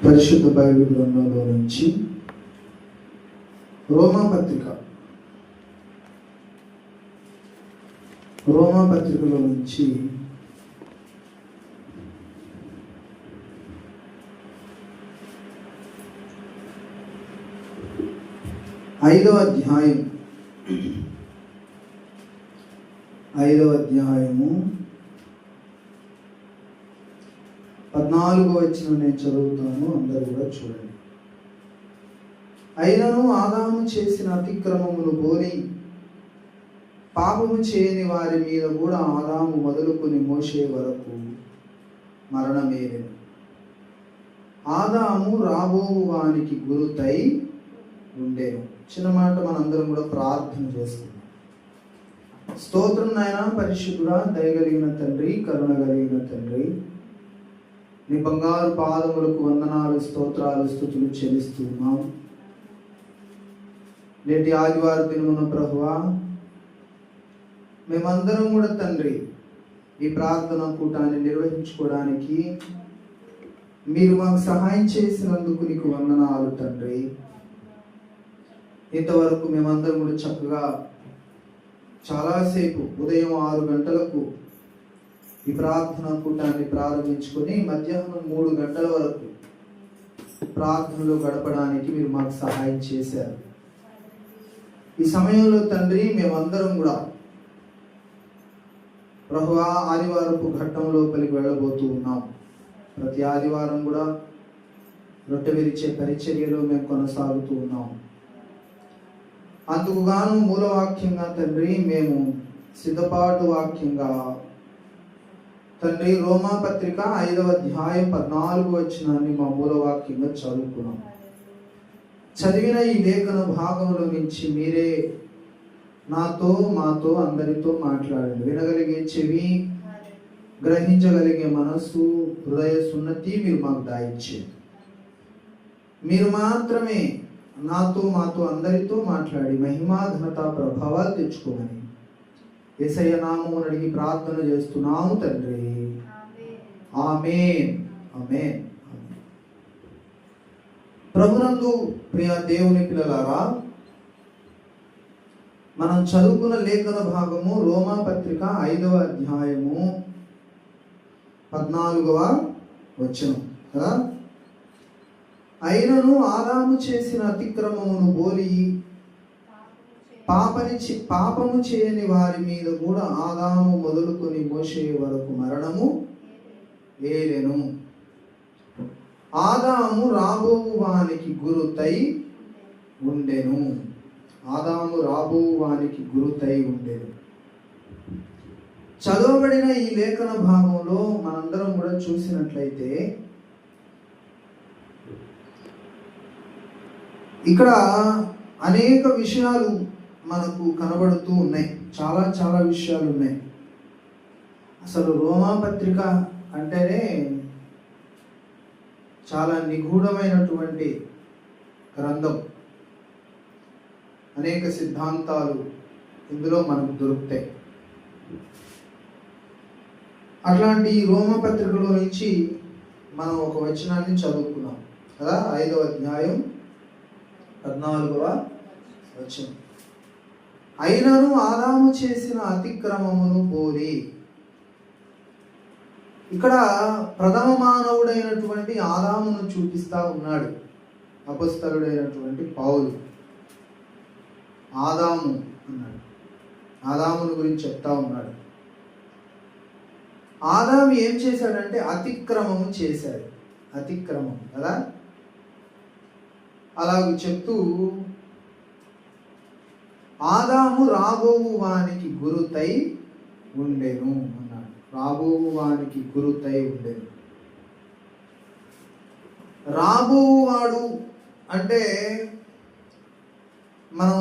పరిశుద్ధ బైబిల్ గ్రంథంలో నుంచి రోమాపత్రికలో నుంచి 5వ అధ్యాయము 14వ వచనం నేను చదువుతాను, అందరూ కూడా చూడండి. అయినను ఆదాము చేసిన అతిక్రమమును పోలి పాపము చేయని వారి మీద కూడా ఆదాము మొదలుకొని మోషే వరకు మరణమేలెను. ఆదాము రాబోవు వానికి గురుతై ఉండేను. చిన్న మాట మనందరం కూడా ప్రార్థన చేసుకుందాం. స్తోత్రం నాయనా, పరిశుద్ధుడా, దయగలిగిన తండ్రి, కరుణ కలిగిన తండ్రి, నీ బంగారు పాదములకు వందనాలు, స్తోత్రాలు, స్తుతులు చెల్లిస్తున్నాం. నేటి ఆదివారం దినమున ప్రభువా, మేమందరం కూడా తండ్రి ఈ ప్రార్థన కూటాన్ని నిర్వహించుకోవడానికి మీరు మాకు సహాయం చేసినందుకు నీకు వందనాలు తండ్రి. ఇంతవరకు మేమందరం కూడా చక్కగా చాలాసేపు ఉదయం 6 గంటలకు ఈ ప్రార్థన కూటాన్ని ప్రారంభించుకొని మధ్యాహ్నం 3 గంటల వరకు ప్రార్థనలో గడపడానికి మీరు మాకు సహాయం చేశారు. ఈ సమయంలో తండ్రి మేమందరం కూడా ప్రభువా ఆదివారపు ఘట్టం లోపలికి వెళ్ళబోతూ ఉన్నాం. ప్రతి ఆదివారం కూడా రొట్టె విరిచే పరిచర్యలో మేము కొనసాగుతూ ఉన్నాం. అందుకుగాను మూలవాక్యంగా తండ్రి మేము సిద్ధపాటు వాక్యంగా తండ్రి రోమాపత్రిక 5వ అధ్యాయం 14వ వచనాన్ని మా మూలవాక్యంగా చదువుకున్నాం. చదివిన ఈ లేఖన భాగంలో నుంచి మీరే నాతో మాతో అందరితో మాట్లాడండి. వినగలిగే చెవి, గ్రహించగలిగే మనస్సు, హృదయ సున్నతి మీరు మాకు దాయిచ్చేది. మీరు మాత్రమే నాతో మాతో అందరితో మాట్లాడి మహిమా ఘనత ప్రభావాలు తెచ్చుకోమని యేసయ్య నామమున అడిగి ప్రార్థన చేస్తున్నాము తండ్రి. ఆమేన్, ఆమేన్. ప్రభునందు ప్రియ దేవుని పిల్లలారా, మనం చదువుకున్న లేఖన భాగము రోమాపత్రిక 5వ అధ్యాయము 14వ వచనం కదా. అయినను ఆదాము చేసిన అతిక్రమమును పోలి పాపము చేయని వారి మీద కూడా ఆదాము మొదలుకొని మోషే వరకు మరణము ఏలెను. ఆదాము రాబోవు వానికి గురుతై ఉండెను. ఆదాము రాబోవు వానికి గురుతై ఉండెను. చదవబడిన ఈ లేఖన భాగంలో మనందరం కూడా చూసినట్లయితే ఇక్కడ అనేక విషయాలు మనకు కనబడుతూ ఉన్నాయి. చాలా చాలా విషయాలు ఉన్నాయి. అసలు రోమాపత్రిక అంటేనే చాలా నిగూఢమైనటువంటి గ్రంథం. అనేక సిద్ధాంతాలు ఇందులో మనకు దొరుకుతాయి. అట్లాంటి రోమాపత్రికలో నుంచి మనం ఒక వచనాన్ని చదువుకున్నాం కదా. 5వ అధ్యాయం 14వ వచనం. అయినను ఆదాము చేసిన అతిక్రమమును పోలి. ఇక్కడ ప్రథమ మానవుడైనటువంటి ఆదామును చూపిస్తా ఉన్నాడు అపొస్తలుడైనటువంటి పౌలు. ఆదాము అన్నాడు, ఆదాముని గురించి చెప్తా ఉన్నాడు. ఆదాము ఏం చేశాడంటే అతిక్రమము చేశాడు. అతిక్రమం కదా. అలాగే చెప్తూ ఆదాము రాబోవు వానికి గురుతై ఉండెను అన్నాడు. రాబోవు వానికి గురుతై ఉండెను. రాబోవు వాడు అంటే మనం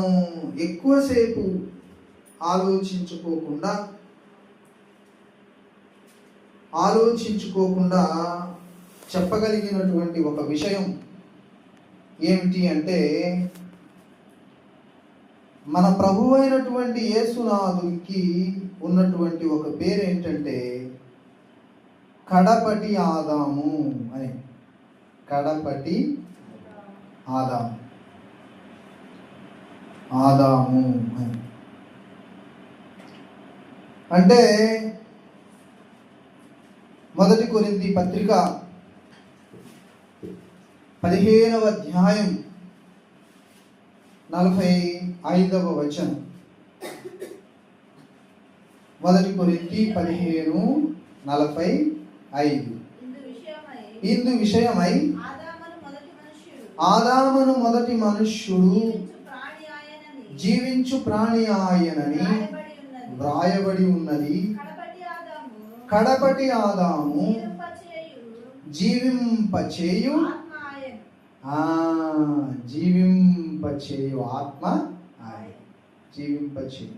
ఎక్కువసేపు ఆలోచించుకోకుండా చెప్పగలిగినటువంటి ఒక విషయం ఏమిటి అంటే, మన ప్రభువు అయినటువంటి యేసునాథునికి ఉన్నటువంటి ఒక పేరు ఏంటంటే కడపటి ఆదాము అని. కడపటి ఆదాము. ఆదాము అంటే మొదటి కొరింథీ పత్రిక 15వ అధ్యాయం 45వ వచనం. మొదటి కొరింథీ 15:45. ఇందు విషయమై ఆదామును మొదటి మనుష్యుడు జీవించు ప్రాణి ఆయనని వ్రాయబడి ఉన్నది. కడపటి ఆదాము జీవింపచేయు ఆత్మ ఆయన. జీవింపచేయు.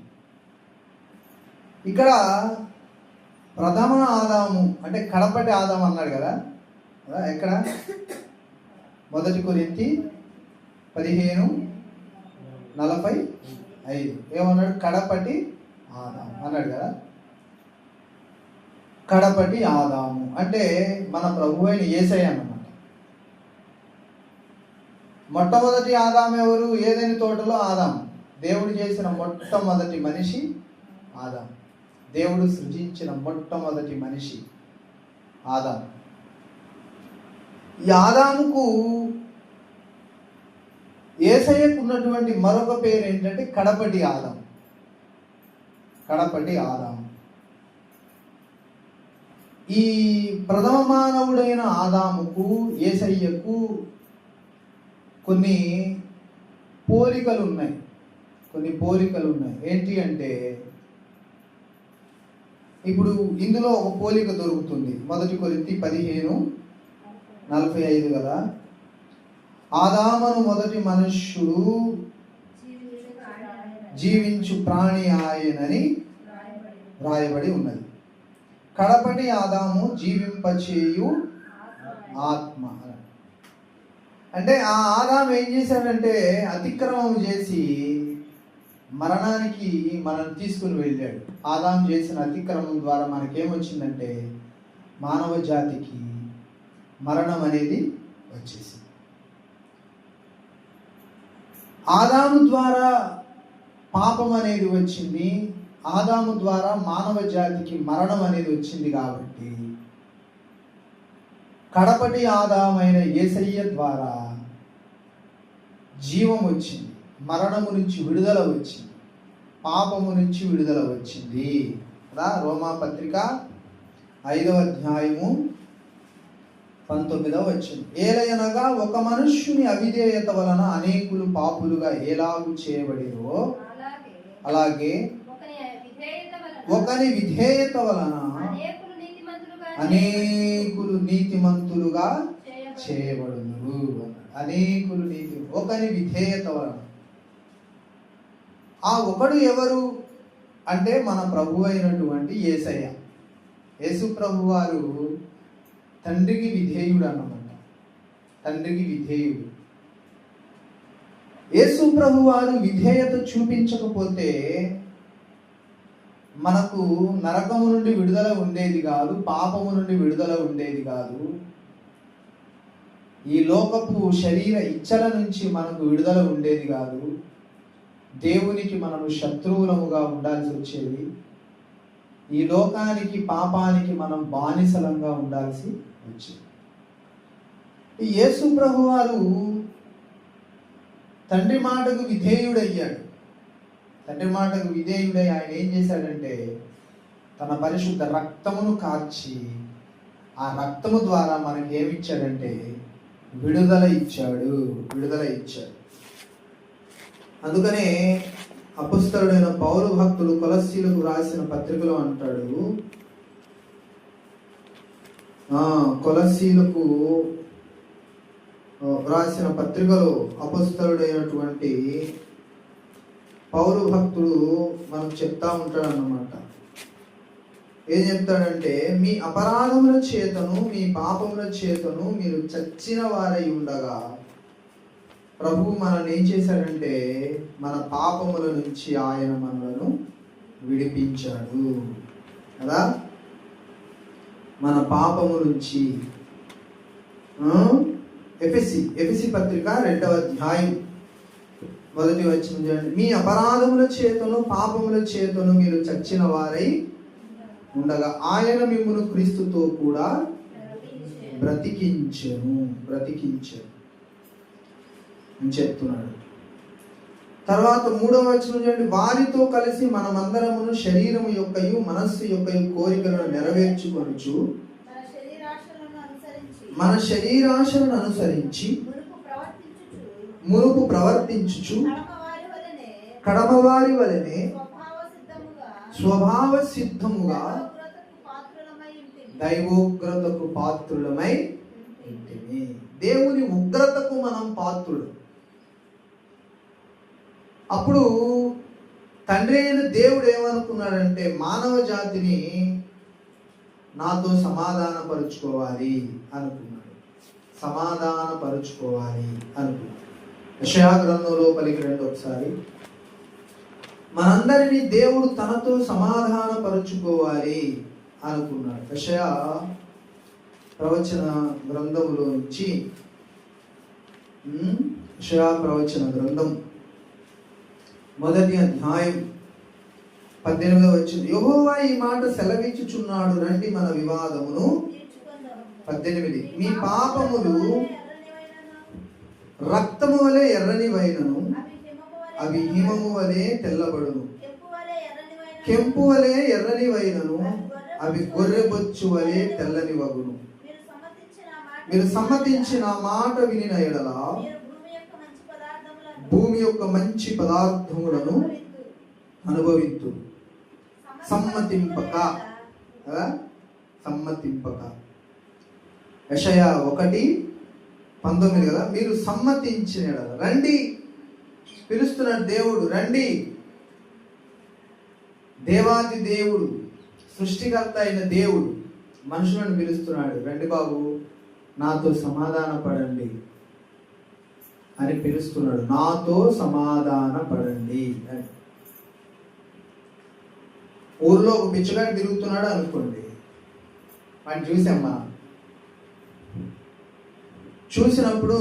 ఇక్కడ ప్రథమ ఆదాము అంటే కడపటి ఆదాము అన్నాడు కదా. ఎక్కడ? మొదటి కొరింథీ 15:45 ఏమన్నాడు? కడపటి ఆదాము అన్నాడు కదా. కడపటి ఆదాము అంటే మన ప్రభు అయిన యేసయ్య అన్నమాట. మొట్టమొదటి ఆదాము ఎవరు? ఏదైనా తోటలో ఆదాము. దేవుడు చేసిన మొట్టమొదటి మనిషి ఆదాము. దేవుడు సృజించిన మొట్టమొదటి మనిషి ఆదాము. ఈ ఆదాముకు యేసయ్యకు ఉన్నటువంటి మరొక పేరు ఏంటంటే కడపటి ఆదాము. కడపటి ఆదాము. ఈ ప్రథమ మానవుడైన ఆదాముకు యేసయ్యకు కొన్ని పోలికలు ఉన్నాయి. ఏంటి అంటే ఇప్పుడు ఇందులో ఒక పోలిక దొరుకుతుంది. మొదటి కొరింథీ 15:45 కదా. ఆదామును మొదటి మనుష్యుడు జీవించు ప్రాణి ఆయనని రాయబడి ఉన్నది. కడపటి ఆదాము జీవింపచేయు ఆత్మ. అంటే ఆ ఆదాము ఏం చేశాడంటే అతిక్రమం చేసి మరణానికి మనం తీసుకుని వెళ్ళాడు. ఆదాము చేసిన అతిక్రమం ద్వారా మనకేమొచ్చిందంటే మానవ జాతికి మరణం అనేది వచ్చేసింది. ఆదాము ద్వారా పాపం అనేది వచ్చింది. ఆదాము ద్వారా మానవ జాతికి మరణం అనేది వచ్చింది. కాబట్టి కడపటి ఆదామైన యేసయ్య ద్వారా జీవం వచ్చింది. మరణము నుంచి విడుదల వచ్చింది. పాపము నుంచి విడుదల వచ్చింది కదా. రోమా పత్రిక 5వ అధ్యాయము 19వ వచనం. ఏలయనగా ఒక మనుష్యుని అవిధేయత వలన అనేకులు పాపులుగా ఎలాగు చేయబడిరో అలాగే ఒకని విధేయత వలన అనేకులు నీతిమంతులుగా చేయబడును. అనేకులు ఒకని విధేయత వలన. ఆ ఒకడు ఎవరు అంటే మన ప్రభు అయినటువంటి యేసయ్య. యేసు ప్రభు వారు తండ్రికి విధేయుడు అన్నమాట. తండ్రికి విధేయుడు. యేసు ప్రభు వారు విధేయత చూపించకపోతే మనకు నరకము నుండి విడుదల ఉండేది కాదు. పాపము నుండి విడుదల ఉండేది కాదు. ఈ లోకపు శరీర ఇచ్చల నుంచి మనకు విడుదల ఉండేది కాదు. దేవునికి మనము శత్రువులముగా ఉండాల్సి వచ్చేది. ఈ లోకానికి పాపానికి మనం బానిసలంగా ఉండాల్సి వచ్చేది. ఈ యేసు ప్రభు వారు తండ్రి మాటకు విధేయుడయ్యాడు. తండ్రి మాటకు విధేయుడై ఆయన ఏం చేశాడంటే తన పరిశుద్ధ రక్తమును కార్చి ఆ రక్తము ద్వారా మనకి ఏమిచ్చాడంటే విడుదల ఇచ్చాడు. అందుకనే అపొస్తలుడైన పౌలు భక్తుడు కొలస్సీలకు రాసిన పత్రికలో అంటాడు. కొలస్సీలకు రాసిన పత్రికలో అపొస్తలుడైనటువంటి పౌలు భక్తుడు మనకు చెప్తా ఉంటాడు అన్నమాట. ఏం చెప్తాడంటే మీ అపరాధముల చేతను మీ పాపముల చేతను మీరు చచ్చిన వారై ఉండగా ప్రభు మనల్ని ఏం చేశాడంటే మన పాపముల నుంచి ఆయన మనలను విడిపించాడు కదా. మన పాపము నుంచి ఎఫెసీ పత్రిక 2వ అధ్యాయం 1వ వచనం చూడండి. మీ అపరాధముల చేతను పాపముల చేతను మీరు చచ్చిన వారై ఉండగా ఆయన మిమ్మును క్రీస్తుతో కూడా బ్రతికించెను అని చెప్తున్నాడు. తర్వాత 3వ వచనం చూడండి. వారితో కలిసి మనమందరమును శరీరము యొక్కయు మనస్సు యొక్కయు కోరికలను నెరవేర్చుకొనుచు మన శరీరాశలను అనుసరించి మునుపు ప్రవర్తించుచు కడమవారి వలెనే స్వభావ సిద్ధముగా దైవోగ్రతకు పాత్రులమై ఉంటిమి. దేవుని ఉగ్రతకు మనం పాత్రులు. అప్పుడు తండ్రి అయిన దేవుడు ఏమనుకున్నాడంటే మానవ జాతిని నాతో సమాధానపరుచుకోవాలి అనుకున్నాడు. యెషయా గ్రంథంలో పలికినట్టు ఒకసారి మనందరినీ దేవుడు తనతో సమాధానపరుచుకోవాలి అనుకున్నాడు. యెషయా ప్రవచన గ్రంథములో నుంచి యెషయా ప్రవచన గ్రంథం 1వ అధ్యాయం 18వ వచనం. యెహోవా ఈ మాట సెలవిచ్చుచున్నాడు, రండి మన వివాదమును 18. మీ పాపములు రక్తము వలె ఎర్రనివైనను అవి హిమము వలె తెల్లబడును, కెంపు వలె ఎర్రనివైనను అవి గొర్రెబొచ్చు వలె తెల్లని వగును. మీరు సమ్మతించిన మాట వినిన ఎడల భూమి యొక్క మంచి పదార్థములను అనుభవింతు. సమ్మతింపక. యెషయా 1:19 కదా. మీరు సమ్మతించిన ఎడల రండి, పిలుస్తున్నాడు దేవుడు, రండి. దేవాది దేవుడు, సృష్టికర్త అయిన దేవుడు మనుషులను పిలుస్తున్నాడు, రండి బాబు నాతో సమాధాన పడండి అని పిలుస్తున్నాడు. నాతో సమాధాన పడండి అని. ఊర్లో ఒక బిచ్చగాడు తిరుగుతున్నాడు అనుకోండి, వాడిని చూసామ్మా. చూసినప్పుడు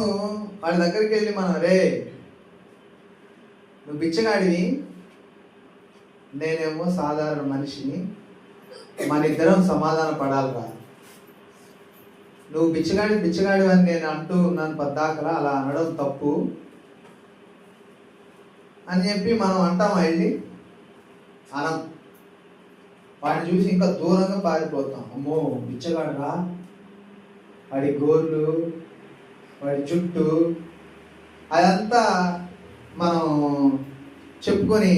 వాళ్ళ దగ్గరికి వెళ్ళి మనం, రే నువ్వు బిచ్చగాడివి, నేనేమో సాధారణ మనిషిని, మన ఇద్దరం సమాధాన పడాలిరా. నువ్వు బిచ్చగాడి అని నేను అంటూ ఉన్నాను పద్దాకలా, అలా అనడం తప్పు అని చెప్పి మనం అంటాం. వెళ్ళి అనం. వాడిని చూసి ఇంకా దూరంగా పారిపోతాం. అమ్మో బిచ్చగాడు రా, వాడి గోర్లు, వాడి జుట్టు, అదంతా మనం చెప్పుకొని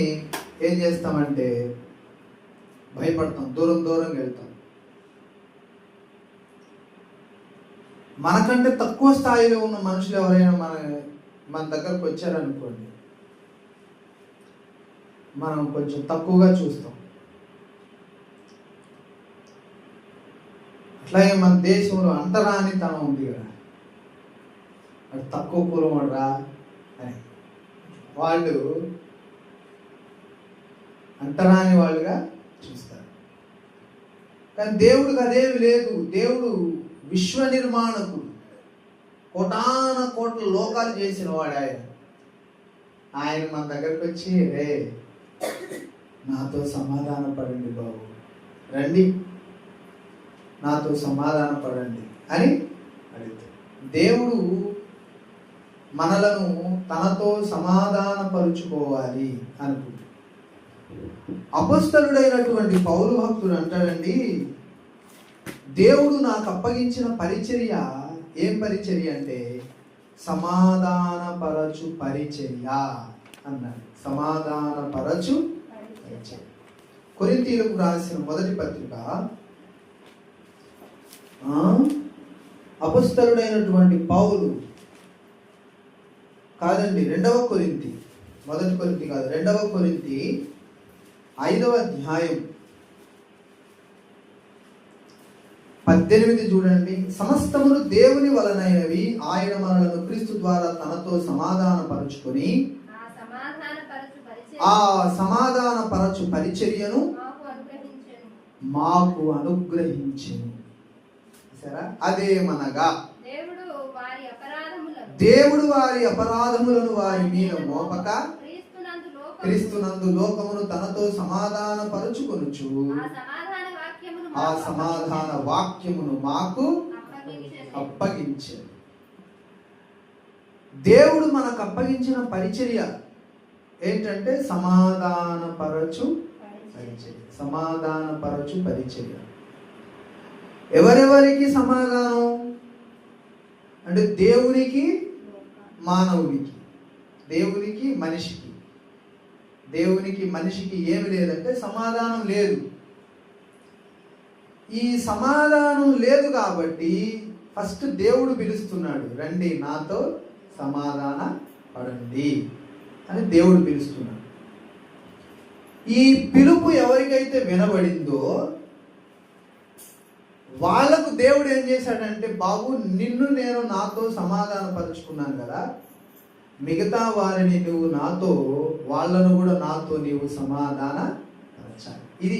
ఏం చేస్తామంటే భయపడతాం, దూరంగా వెళ్తాం. మనకంటే తక్కువ స్థాయిలో ఉన్న మనుషులు ఎవరైనా మన దగ్గరకు వచ్చారనుకోండి, మనం కొంచెం తక్కువగా చూస్తాం. అట్లాగే మన దేశంలో అంటరానితనం ఉంది కదా, అది తక్కువ కులం వాడురా అని వాళ్ళు అంటరాని వాళ్ళుగా చూస్తారు. కానీ దేవుడికి అదేమి లేదు. దేవుడు విశ్వ నిర్మాణకుడు, కోటాన కోట్ల లోకాలు చేసిన వాడు ఆయన మన దగ్గరకు వచ్చి, రే నాతో సమాధాన పడండి బాబు, రండి నాతో సమాధాన పడండి అని అడిగితే దేవుడు మనలను తనతో సమాధానపరుచుకోవాలి అనుకుంటున్నాడు. అపొస్తలుడైనటువంటి పౌలు భక్తుడు అంటాడండి, దేవుడు నాకు అప్పగించిన పరిచర్య ఏం పరిచర్య అంటే సమాధానపరచు పరిచర్య అన్నాడు. సమాధానపరచు పరిచర్య. కొరింథీయులకు రాసిన 1వ పత్రిక అపొస్తలుడైనటువంటి పౌలు కాదండి, 2వ కొరింథీ, 1 కొరింథీ కాదు, 2వ కొరింథీ 5వ అధ్యాయం 18 చూడండి. సమస్తమును దేవుని వలనైనవి, ఆయన మనలను క్రీస్తు ద్వారా తనతో సమాధానపరుచుకొని ఆ సమాధానపరచు పరిచర్యను మాకు అనుగ్రహించెను. సరే, అదేమనగా దేవుడు వారి అపరాధములను దేవుడు వారి అపరాధములను వారి మీద మోపక క్రీస్తునందు లోకమును తనతో సమాధానపరచుకొనుచు ఆ సమాధాన వాక్యమును మాకు అప్పగించాడు. దేవుడు మనకు అప్పగించిన పరిచర్య ఏంటంటే సమాధానపరచు పరిచర్య. ఎవరెవరికి సమాధానం అంటే దేవునికి మానవునికి, దేవునికి మనిషికి. దేవునికి మనిషికి ఏమి లేదంటే సమాధానం లేదు. ఈ సమాధానం లేదు కాబట్టి ఫస్ట్ దేవుడు పిలుస్తున్నాడు, రండి నాతో సమాధాన పడండి అని దేవుడు పిలుస్తున్నాడు. ఈ పిలుపు ఎవరికైతే వినబడిందో వాళ్ళకు దేవుడు ఏం చేశాడంటే, బాబు నిన్ను నేను నాతో సమాధాన పరుచుకున్నాను కదా, మిగతా వారిని నువ్వు నాతో, వాళ్ళను కూడా నాతో నీవు సమాధాన పరచాలి. ఇది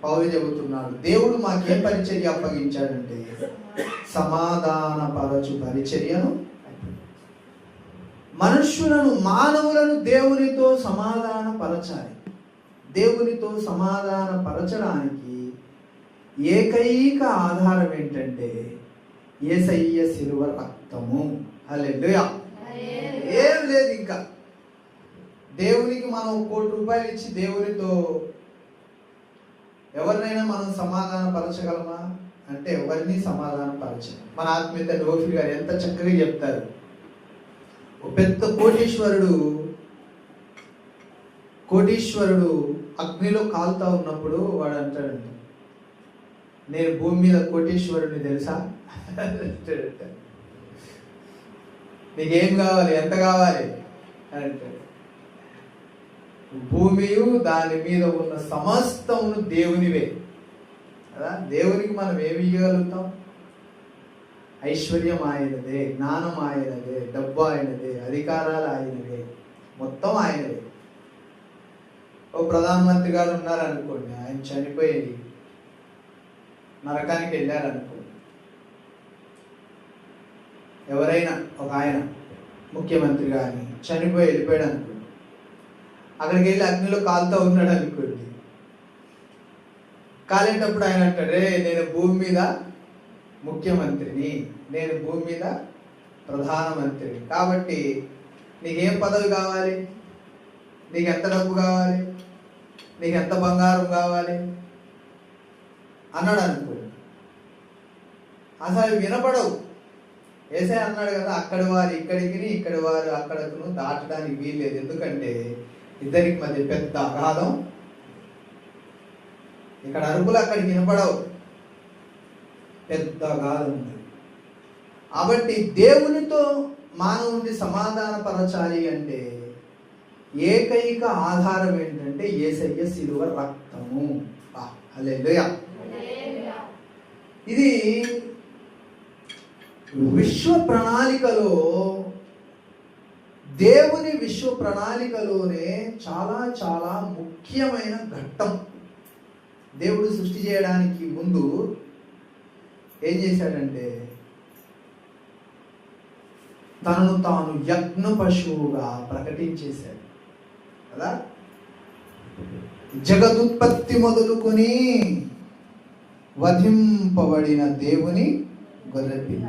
పౌలు చెబుతున్నాడు. దేవుడు మాకేం పరిచర్య అప్పగించాడంటే సమాధాన పరచు పరిచర్యను. మనుష్యులను, మానవులను దేవునితో సమాధాన పరచాలి. దేవునితో సమాధాన పరచడానికి ఏకైక ఆధారం ఏంటంటే యేసయ్య శిలువ రక్తము. హల్లెలూయా. ఏం లేదు. ఇంకా దేవునికి మనం ₹1,00,00,000 ఇచ్చి దేవునితో ఎవరినైనా మనం సమాధాన పరచగలమా అంటే ఎవరిని సమాధాన పరచం. మన ఆత్మీయత డోఫీ గారు ఎంత చక్కగా చెప్తారు. ఓ పెద్ద కోటీశ్వరుడు అగ్నిలో కాలుతా ఉన్నప్పుడు వాడు అంటాడంట, నేను భూమి మీద కోటీశ్వరుడిని తెలుసా? నీకేం కావాలి, ఎంత కావాలి అని అంటాడు. భూమియు దాని మీద ఉన్న సమస్తమును దేవునివే కదా. దేవునికి మనం ఏమి ఇవ్వగలుగుతాం? ఐశ్వర్యం ఆయనదే, జ్ఞానం ఆయనదే, డబ్బు ఆయనదే, అధికారాలు ఆయనవే, మొత్తం ఆయనదే. ఓ ప్రధానమంత్రి గారు ఉన్నారనుకోండి, ఆయన చనిపోయి నరకానికి వెళ్ళారనుకోండి, ఎవరైనా ఒక ఆయన ముఖ్యమంత్రి కానీ చనిపోయి వెళ్ళిపోయాడు అనుకోండి, అక్కడికి వెళ్ళి అగ్నిలో కాలుతూ ఉన్నాడు అనుకోండి, కాలేటప్పుడు ఆయన అంటాడు, రే నేను భూమి మీద ముఖ్యమంత్రిని, నేను భూమి మీద ప్రధానమంత్రిని, కాబట్టి నీకేం పదవి కావాలి, నీకు ఎంత డబ్బు కావాలి, నీకు ఎంత బంగారం కావాలి అన్నాడు అనుకోండి. అసలు వినపడవు. యేసయ్య అన్నాడు కదా, అక్కడి వారు ఇక్కడికి, ఇక్కడి వారు అక్కడకు దాటడానికి వీల్లేదు, ఎందుకంటే ఇద్దరికి మధ్య పెద్ద అగాధం. ఇక్కడ అరుపులు అక్కడికి వినపడవు, పెద్ద అగాధం ఉంది. కాబట్టి దేవునితో మానవుని సమాధాన పరచాలి అంటే ఏకైక ఆధారం ఏంటంటే యేసయ్య శిలువ రక్తము. హల్లెలూయా. ఇది విశ్వ ప్రణాళికలో, దేవుని విశ్వ ప్రణాళికలోనే చాలా చాలా ముఖ్యమైన ఘట్టం. దేవుడు సృష్టి చేయడానికి ముందు ఏం చేశాడంటే తనను తాను యజ్ఞ పశువుగా ప్రకటించేశాడు కదా. జగదుత్పత్తి మొదలుకొని వధింపబడిన దేవుని గొర్రెపిల్ల,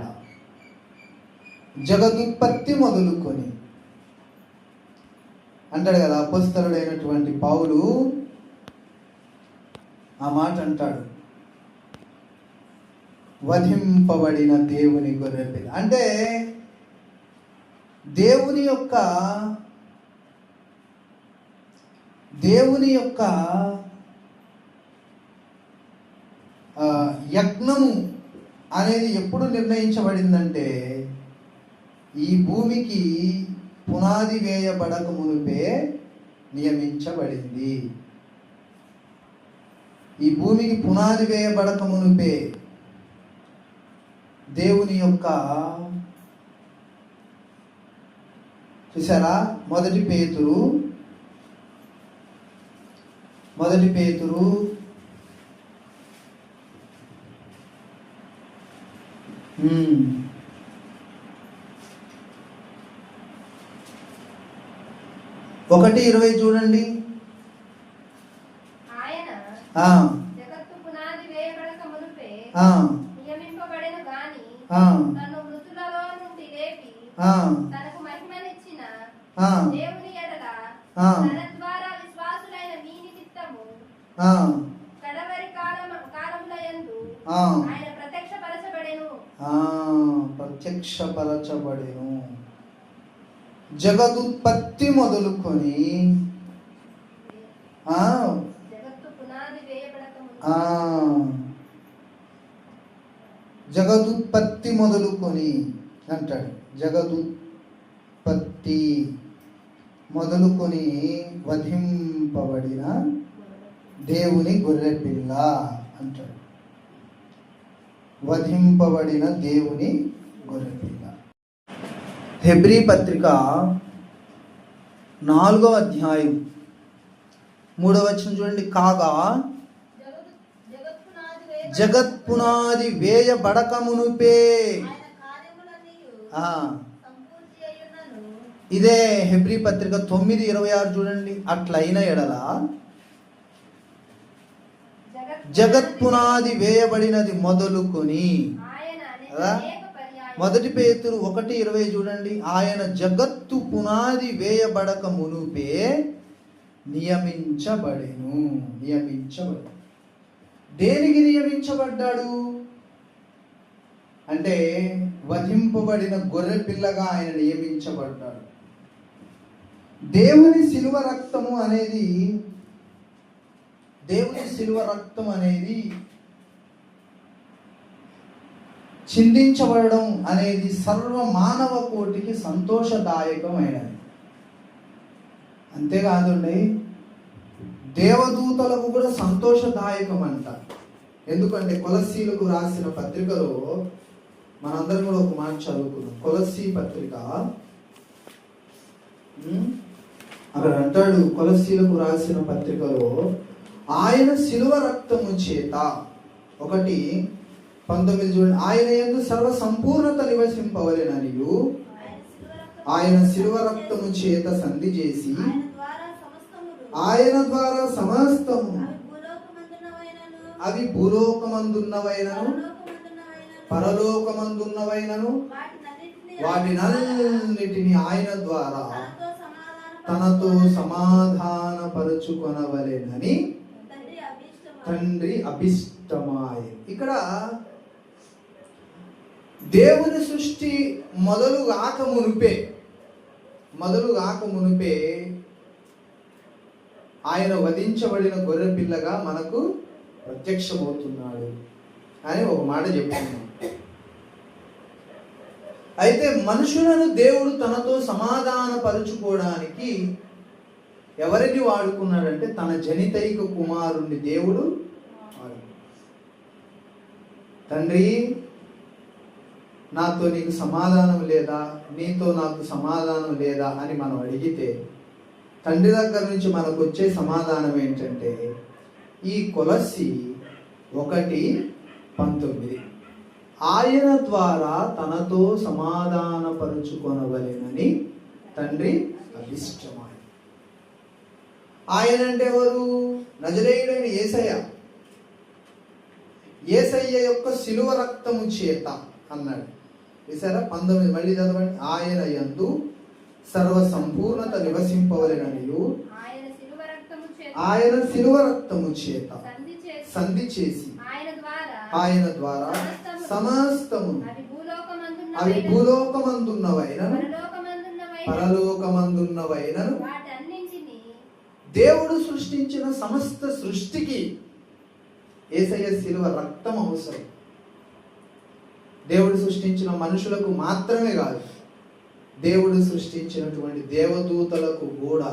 జగదుత్పత్తి మొదలుకొని అంటాడు కదా అపొస్తలుడైనటువంటి పౌలు ఆ మాట అంటాడు, వధింపబడిన దేవుని గొర్రెపిల్ల. అంటే దేవుని యొక్క యజ్ఞము అనేది ఎప్పుడు నిర్ణయించబడిందంటే ఈ భూమికి పునాది వేయబడక మునుపే నియమించబడింది. ఈ భూమికి పునాది వేయబడక మునుపే దేవుని యొక్క, చూసారా, మొదటి పేతురు 1:20 చూడండి. ఆయన ఆ జగత్తు పునాది వేయబడక మునుపే ఆ నియమింపబడెను గాని ఆ తను మృతులలో నుండి లేపి ఆ తనకు మహిమనిచ్చిన ఆ దేవుని ఎడల ఆ తన ద్వారా విశ్వాసులైన మీ నిమిత్తము ఆ కడవరి కాలములయందు ఆ ఆయన ప్రత్యక్షపరచబడెను. ప్రత్యక్షపరచబడెను. జగదుత్పత్తి మొదలుకొని జగత్తు పునాది వేయబడక ఆ జగదుత్పత్తి మొదలుకొని అంటాడు. జగదుత్పత్తి మొదలుకొని వధింపబడిన దేవుని గొర్రెపిల్ల అంటాడు. వధింపబడిన దేవుని గొర్రెపిల్ల. హెబ్రీ పత్రిక 4వ అధ్యాయం 3వ వచనం చూడండి. కాగా జగత్పునాది వేయబడక మునుపే. ఇదే హెబ్రీ పత్రిక 9:26 చూడండి. అట్లైన ఎడల జగత్పునాది వేయబడినది మొదలుకొని. మొదటి పేతురు 1:20 చూడండి. ఆయన జగత్తు పునాది వేయబడక మునుపే నియమించబడెను. దేనికి నియమించబడ్డాడు అంటే వధింపబడిన గొర్రె పిల్లగా ఆయన నియమించబడ్డాడు. దేవుని శిలువ రక్తం అనేది చిందించబడడం అనేది సర్వ మానవ కోటికి సంతోషదాయకమైనది. అంతేకాదండి, దేవదూతలకు కూడా సంతోషదాయకం అంట. ఎందుకంటే కొలస్సీలకు రాసిన పత్రికలో మనందరం కూడా ఒక మాట చదువుకున్నాం. కొలస్సీ పత్రిక అక్కడ అంటాడు, కొలస్సీలకు రాసిన పత్రికలో ఆయన శిలువ రక్తము చేత 1:19 చూడండి. ఆయన యందు సర్వ సంపూర్ణత నివసింపవలెననియు ఆయన శిలువ రక్తము చేత సంధి చేసి ఆయన ద్వారా సమస్తము అవి భూలోకమందున్నవైనను పరలోకమందున్నవైనను వాటినన్నిటిని ఆయన ద్వారా తనతో సమాధానపరచుకొనవలెనని తండ్రి అభిష్టమాయ. ఇక్కడ దేవుని సృష్టి మొదలు కాక మునుపే ఆయన వధించబడిన గొర్రె పిల్లగా మనకు ప్రత్యక్షమవుతున్నాడు అని ఒక మాట చెప్తున్నాం. అయితే మనుషులను దేవుడు తనతో సమాధానపరుచుకోవడానికి ఎవరిని వాడుకున్నాడంటే తన జనితైక కుమారుణ్ణి దేవుడు తండ్రి నాతో నీకు సమాధానం లేదా, నీతో నాకు సమాధానం లేదా అని మనం అడిగితే తండ్రి దగ్గర నుంచి మనకు వచ్చే సమాధానం ఏంటంటే ఈ కొలస్సీ 1:19 ఆయన ద్వారా తనతో సమాధానపరుచుకొనవలెనని తండ్రి అభిష్టమాయ. ఆయన అంటే ఎవరు? నజరేయుడైన యేసయ్య యొక్క శిలువ రక్తము చేత అన్నాడు. చూసారా? 19 మళ్ళీ చదవండి. ఆయన యందు సర్వ సంపూర్ణత నివసింపవలెననియు ఆయన శిలువ రక్తము చేత సంధి చేసి ఆయన ద్వారా సమస్తము అవి భూలోకమందున్నవైనను పరలోకమందున్నవైనను దేవుడు సృష్టించిన సమస్త సృష్టికి యేసయ్య శిలువ రక్తం అవసరం. దేవుడు సృష్టించిన మనుషులకు మాత్రమే కాదు, దేవుడు సృష్టించినటువంటి దేవదూతలకు కూడా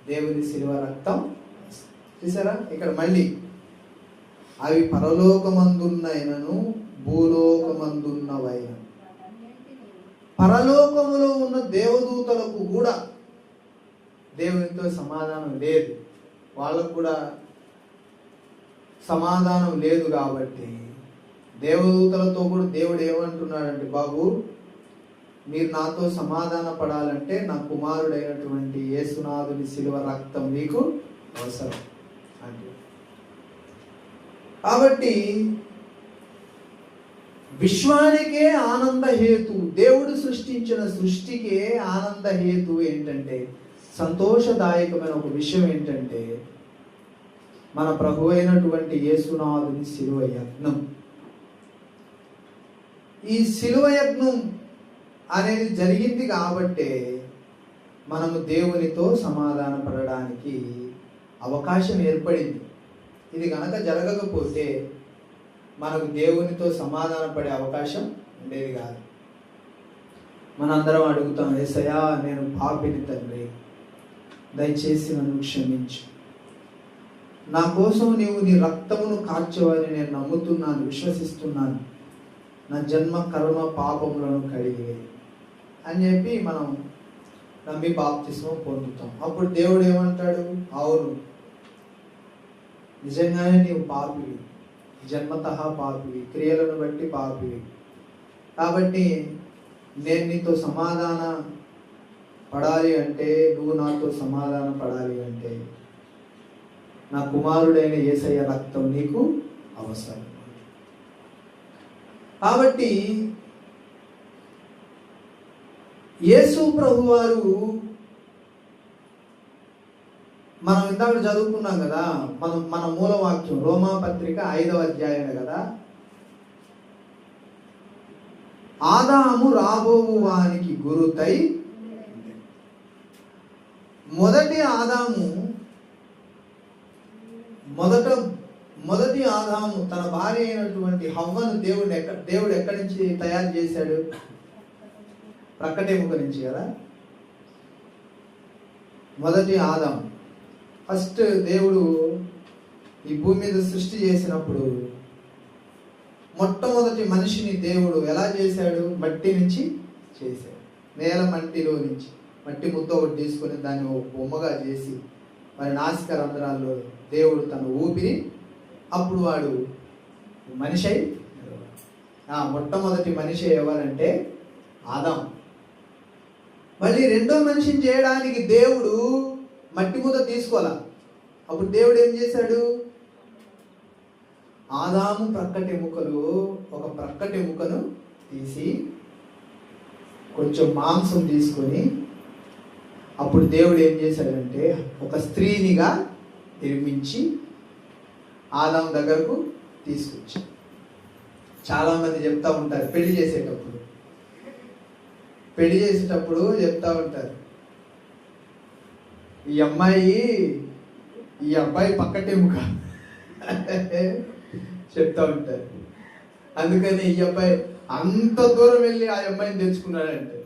దేవుని శిలువ రక్తం. చూసారా? ఇక్కడ మళ్ళీ అవి పరలోకమందున్నైనను భూలోకమందున్నవైనను. పరలోకములో ఉన్న దేవదూతలకు కూడా దేవునితో సమాధానం లేదు, వాళ్ళకు కూడా సమాధానం లేదు. కాబట్టి దేవదూతలతో కూడా దేవుడు ఏమంటున్నాడంటే, బాబు మీరు నాతో సమాధాన పడాలంటే నా కుమారుడైనటువంటి యేసునాథుని శిలువ రక్తం మీకు అవసరం అంటే. కాబట్టి విశ్వానికే ఆనంద హేతు, దేవుడు సృష్టించిన సృష్టికే ఆనంద హేతు ఏంటంటే, సంతోషదాయకమైన ఒక విషయం ఏంటంటే మన ప్రభు అయినటువంటి యేసునాథుని శిలువ యజ్ఞం. ఈ శిలువ యజ్ఞం అనేది జరిగింది కాబట్టే మనము దేవునితో సమాధాన పడడానికి అవకాశం ఏర్పడింది. ఇది కనుక జరగకపోతే మనకు దేవునితో సమాధాన పడే అవకాశం ఉండేది కాదు. మనందరం అడుగుతాం, యేసయ్యా నేను పాపిని తండ్రి, దయచేసి నన్ను క్షమించు, నా కోసం నీవు నీ రక్తమును కార్చవని నేను నమ్ముతున్నాను, విశ్వసిస్తున్నాను, నా జన్మ కర్మ పాపములను కడిగి అని చెప్పి మనం నమ్మి బాప్తిస్మం పొందుతాం. అప్పుడు దేవుడు ఏమంటాడు, అవును నిజంగానే నీవు పాపివి, జన్మతః పాపివి, క్రియలను బట్టి పాపివి, కాబట్టి నేను నీతో సమాధాన పడాలి అంటే, నువ్వు నాతో సమాధాన పడాలి అంటే నా కుమారుడైన యేసయ్య రక్తం నీకు అవసరం. కాబట్టి యేసు ప్రభువారు, మనం ఇందాక చదువుకున్నాం కదా, మన మూలవాక్యం రోమా పత్రిక 5వ అధ్యాయమే కదా, ఆదాము రాబోవు వానికి గురుతై. మొదటి ఆదాము తన భార్య అయినటువంటి హవ్వను దేవుడు ఎక్కడి నుంచి తయారు చేశాడు? ప్రక్కటెముక నుంచి కదా. మొదటి ఆదాము, ఫస్ట్ దేవుడు ఈ భూమి మీద సృష్టి చేసినప్పుడు మొట్టమొదటి మనిషిని దేవుడు ఎలా చేశాడు? మట్టి నుంచి చేశాడు. నేల మట్టిలో నుంచి మట్టి ముద్ద ఒకటి తీసుకొని దాన్ని ఒక బొమ్మగా చేసి మరి నాసిక రంధ్రాల్లో దేవుడు తన ఊపిరి, అప్పుడు వాడు మనిషి అయి, మొట్టమొదటి మనిషి ఎవరంటే ఆదాం. మళ్ళీ రెండో మనిషిని చేయడానికి దేవుడు మట్టి ముద్ద తీసుకోవాల. అప్పుడు దేవుడు ఏం చేశాడు? ఆదాము ప్రక్కటెముకలు, ఒక ప్రక్కటెముకను తీసి కొంచెం మాంసం తీసుకొని, అప్పుడు దేవుడు ఏం చేశాడంటే ఒక స్త్రీనిగా నిర్మించి ఆదాము దగ్గరకు తీసుకొచ్చాడు. చాలామంది చెప్తా ఉంటారు, పెళ్లి చేసేటప్పుడు చెప్తా ఉంటారు, ఈ అబ్బాయి పక్కటెముక చెప్తా ఉంటారు. అందుకని ఈ అబ్బాయి అంత దూరం వెళ్ళి ఆ అమ్మాయిని తెచ్చుకున్నాడంటే.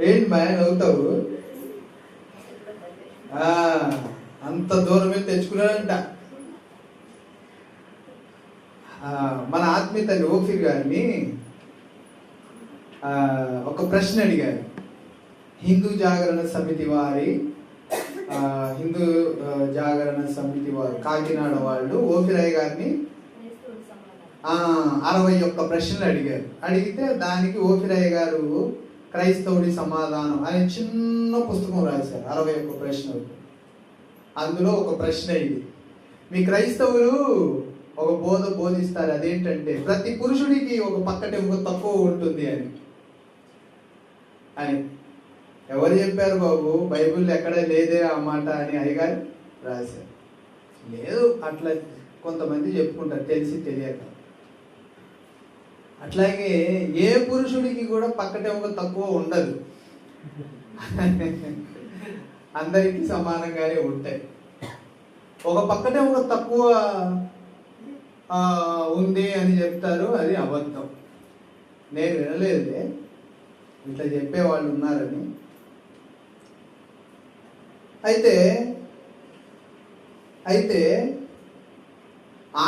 ఏంటి మా అవుతావు? అంత దూరం వెళ్ళి తెచ్చుకున్నాడంట. మన ఆత్మీయ తల్లి ఓఫీర్ గారిని ఒక ప్రశ్న అడిగారు. హిందూ జాగరణ సమితి వారు కాకినాడ వాళ్ళు ఓఫిరాయ్ గారిని 61 ప్రశ్నలు అడిగారు. అడిగితే దానికి ఓఫిరాయ్ గారు క్రైస్తవుడి సమాధానం అనే చిన్న పుస్తకం రాశారు, 61 ప్రశ్నలు. అందులో ఒక ప్రశ్న ఇది, మీ క్రైస్తవులు ఒక బోధిస్తారు, అదేంటంటే ప్రతి పురుషుడికి ఒక పక్కటెముక తక్కువ ఉంటుంది అని. ఎవరు చెప్పారు బాబు? బైబిల్ ఎక్కడ లేదే ఆ మాట అని అయ్యగారు రాశారు. లేదు, అట్లా కొంతమంది చెప్పుకుంటారు తెలిసి తెలియక. అట్లాగే ఏ పురుషుడికి కూడా పక్కటెముక తక్కువ ఉండదు, అందరికీ సమానంగానే ఉంటాయి. ఒక పక్కటెముక తక్కువ ఉంది అని చెప్తారు, అది అబద్ధం. నేను వినలేదే ఇట్లా చెప్పేవాళ్ళు ఉన్నారని. అయితే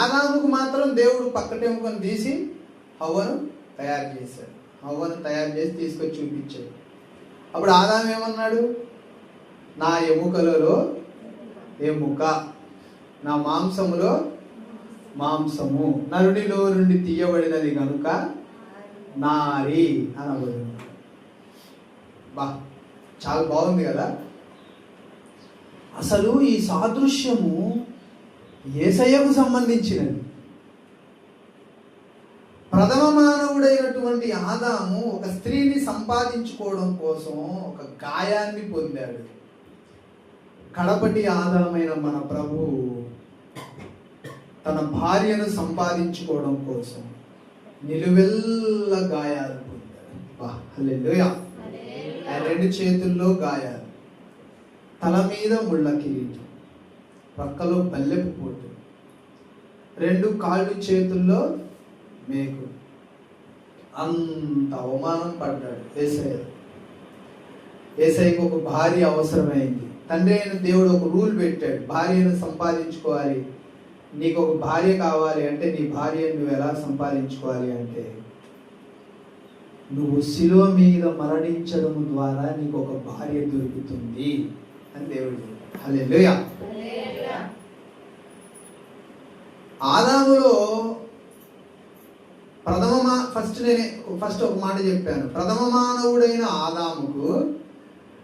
ఆదాముకు మాత్రం దేవుడు పక్కటెముకను తీసి హవ్వను తయారు చేశాడు. హవ్వను తయారు చేసి తీసుకొచ్చి చూపించాడు. అప్పుడు ఆదాము ఏమన్నాడు? నా ఎముకలలో ఎముక, నా మాంసములో మాంసము, నరునిలో నుండి తీయబడినది కనుక నారి అనబడింది. బా, చాలా బాగుంది కదా. అసలు ఈ సాదృశ్యము యేసయ్యకు సంబంధించినది. ప్రథమ మానవుడైనటువంటి ఆదాము ఒక స్త్రీని సంపాదించుకోవడం కోసం ఒక గాయాన్ని పొందాడు. కడపటి ఆదామైన మన ప్రభువు తన భార్యను సంపాదించుకోవడం కోసం నిలువెల్ల గాయాలు పొందాడు. హల్లెలూయా. ఆ 2 చేతుల్లో గాయాలు, తల మీద ముళ్ళ కిరీటం, పక్కలో బల్లెపు పోటు, 2 కాళ్ళు చేతుల్లో మేకు. అంత అవమానం పడ్డాడు యేసయ్య. యేసయ్యకు ఒక భార్య అవసరమైంది. తండ్రి అయిన దేవుడు ఒక రూల్ పెట్టాడు, భార్యను సంపాదించుకోవాలి. నీకు ఒక భార్య కావాలి అంటే నీ భార్యను నువ్వు ఎలా సంపాదించుకోవాలి అంటే నువ్వు శిలువ మీద మరణించడం ద్వారా నీకు ఒక భార్య దొరుకుతుంది అని దేవుడు చెప్పాడు. హల్లెలూయా. ఆదాములో ఫస్ట్ ఒక మాట చెప్పాను. ప్రథమ మానవుడైన ఆదాముకు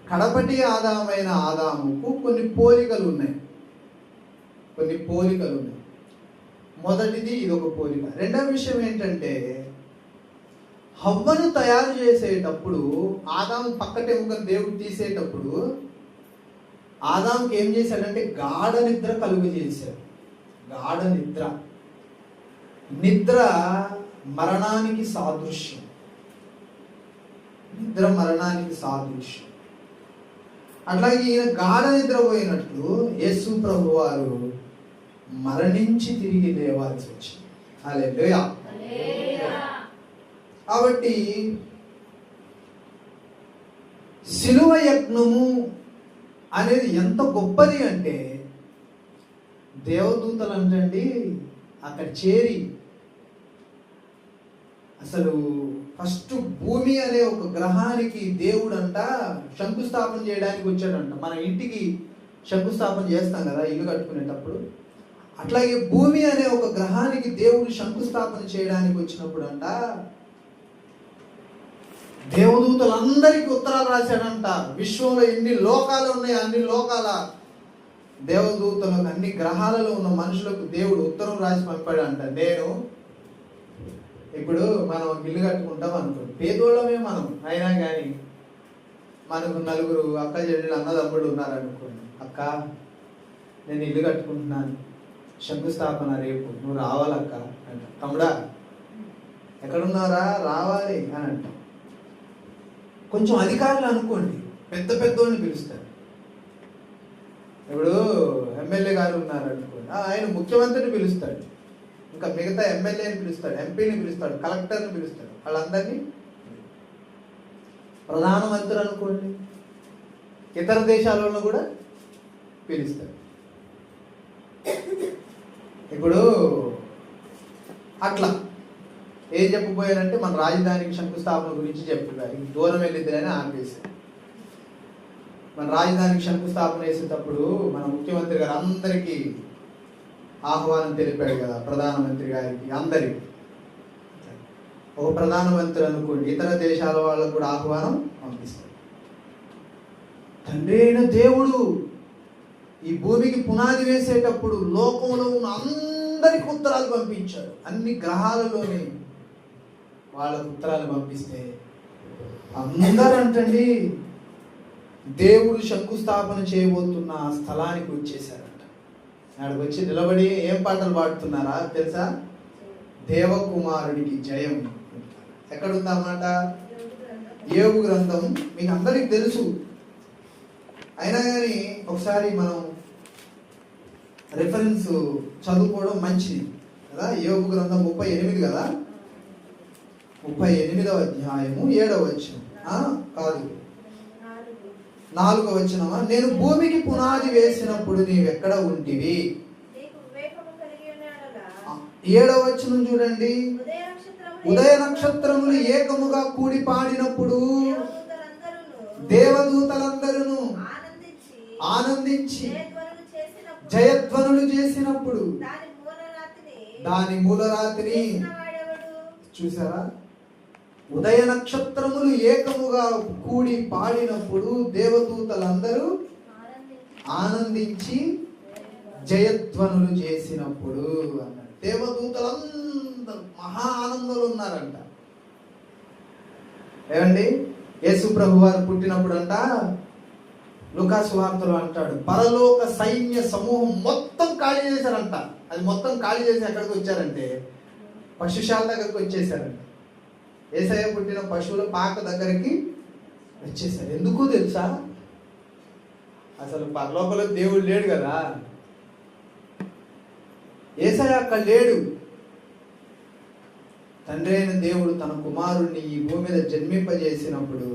కడపటి ఆదామైన ఆదాముకు కొన్ని పోలికలు ఉన్నాయి. మొదటిది ఇది ఒక పోలిక. రెండవ విషయం ఏంటంటే హవ్వను తయారు చేసేటప్పుడు ఆదాము పక్కటెముకను దేవుడు తీసేటప్పుడు ఆదాముకి ఏం చేశాడంటే గాఢ నిద్ర కలుగు చేశాడు. గాఢ నిద్ర మరణానికి సాదృశ్యం. అట్లాగే ఈయన గాఢ నిద్రపోయినట్లు యేసు ప్రభు వారు మరణించి తిరిగి లేవాల్సి వచ్చింది. హల్లెలూయా. కాబట్టి శిలువ యజ్ఞము అనేది ఎంత గొప్పది అంటే దేవదూతలు అంటండి అక్కడ చేరి అసలు ఫస్ట్ భూమి అనే ఒక గ్రహానికి దేవుడు అంట శంకుస్థాపన చేయడానికి వచ్చాడంట. మన ఇంటికి శంకుస్థాపన చేస్తాం కదా ఇల్లు కట్టుకునేటప్పుడు, అట్లాగే భూమి అనే ఒక గ్రహానికి దేవుడు శంకుస్థాపన చేయడానికి వచ్చినప్పుడు అంట దేవదూతలందరికీ ఉత్తరాలు రాశాడంట. విశ్వంలో ఎన్ని లోకాలు ఉన్నాయో అన్ని లోకాల దేవదూతలకు, అన్ని గ్రహాలలో ఉన్న మనుషులకు దేవుడు ఉత్తరం రాసి పంపాడంట. నేను ఇప్పుడు మనం ఇల్లు కట్టుకుంటాం అనుకోండి, పేదోళ్ళమే మనం అయినా కానీ మనకు 4 అక్క చెల్లెళ్ళు అన్నదమ్ముళ్ళు ఉన్నారనుకోండి. అక్క నేను ఇల్లు కట్టుకుంటున్నాను, శంకుస్థాపన రేపు, నువ్వు రావాలక్క అంట. తమ్ముడా ఎక్కడున్నారా, రావాలి అని అంట. కొంచెం అధికారులు అనుకోండి పెద్దోళ్ళని పిలుస్తారు. ఇప్పుడు ఎమ్మెల్యే గారు ఉన్నారు అనుకోండి, ఆయన ముఖ్యమంత్రిని పిలుస్తాడు, ఇంకా మిగతా ఎమ్మెల్యేని పిలుస్తాడు, ఎంపీని పిలుస్తాడు, కలెక్టర్ని పిలుస్తాడు, వాళ్ళందరినీ. ప్రధానమంత్రి అనుకోండి ఇతర దేశాలలో కూడా పిలుస్తాడు. ఇప్పుడు అట్లా ఏం చెప్పబోయారంటే మన రాజధానికి శంకుస్థాపన గురించి చెప్పారు. దూరం వెళ్ళిద్దని ఆపేశారు. మన రాజధానికి శంకుస్థాపన వేసేటప్పుడు మన ముఖ్యమంత్రి గారు అందరికీ ఆహ్వానం తెలిపాడు కదా, ప్రధానమంత్రి గారికి అందరికి. ఒక ప్రధానమంత్రి అనుకోండి ఇతర దేశాల వాళ్ళకు కూడా ఆహ్వానం పంపిస్తాడు. తండ్రి అయిన దేవుడు ఈ భూమికి పునాది వేసేటప్పుడు లోకంలో ఉన్న అందరికి ఉత్తరాలు పంపించాడు. అన్ని గ్రహాలలోనే వాళ్ళకు ఉత్తరాలు పంపిస్తే అందరూ అంటండి దేవుడు శంకుస్థాపన చేయబోతున్న ఆ స్థలానికి వచ్చేసారంట. ఆడికి వచ్చి నిలబడి ఏం పాటలు పాడుతున్నారా తెలుసా? దేవకుమారుడికి జయం. ఎక్కడుందన్నమాట? యోబు గ్రంథం మీకు అందరికి తెలుసు. అయినా కానీ ఒకసారి మనం రిఫరెన్స్ చదువుకోవడం మంచిది కదా. యోబు గ్రంథం 38 కదా, 38వ అధ్యాయము 7వ వచనం కాదు 4వ వచనమా? నేను భూమికి పునాది వేసినప్పుడు నీవెక్కడ ఉంటివి? 7వ వచనం చూడండి. ఉదయ నక్షత్రములు ఏకముగా కూడి పాడినప్పుడు దేవదూతలందరూ ఆనందించి జయధ్వనులు చేసినప్పుడు దాని మూలరాతిని చేసిన వాడెవడు? చూసారా? ఉదయ నక్షత్రములు ఏకముగా కూడి పాడినప్పుడు దేవదూతలందరూ ఆనందించి జయధ్వనులు చేసినప్పుడు అన్నాడు. దేవదూతలందరూ మహా ఆనందంలో ఉన్నారంట. ఏమండి, యేసు ప్రభు వారు పుట్టినప్పుడు అంట లూకాసు వార్తలో అంటాడు, పరలోక సైన్య సమూహం మొత్తం ఖాళీ చేశారంట. అది మొత్తం ఖాళీ చేసి ఎక్కడికి వచ్చారంటే పశుశాల దగ్గరికి వచ్చేసారంట. యేసయ్య పుట్టిన పశువుల పాక దగ్గరికి వచ్చేసారు. ఎందుకు తెలుసా? అసలు పరలోకంలో దేవుడు లేడు కదా, యేసయ్య అక్కడ లేడు. తండ్రి అయిన దేవుడు తన కుమారుణ్ణి ఈ భూమి మీద జన్మింపజేసినప్పుడు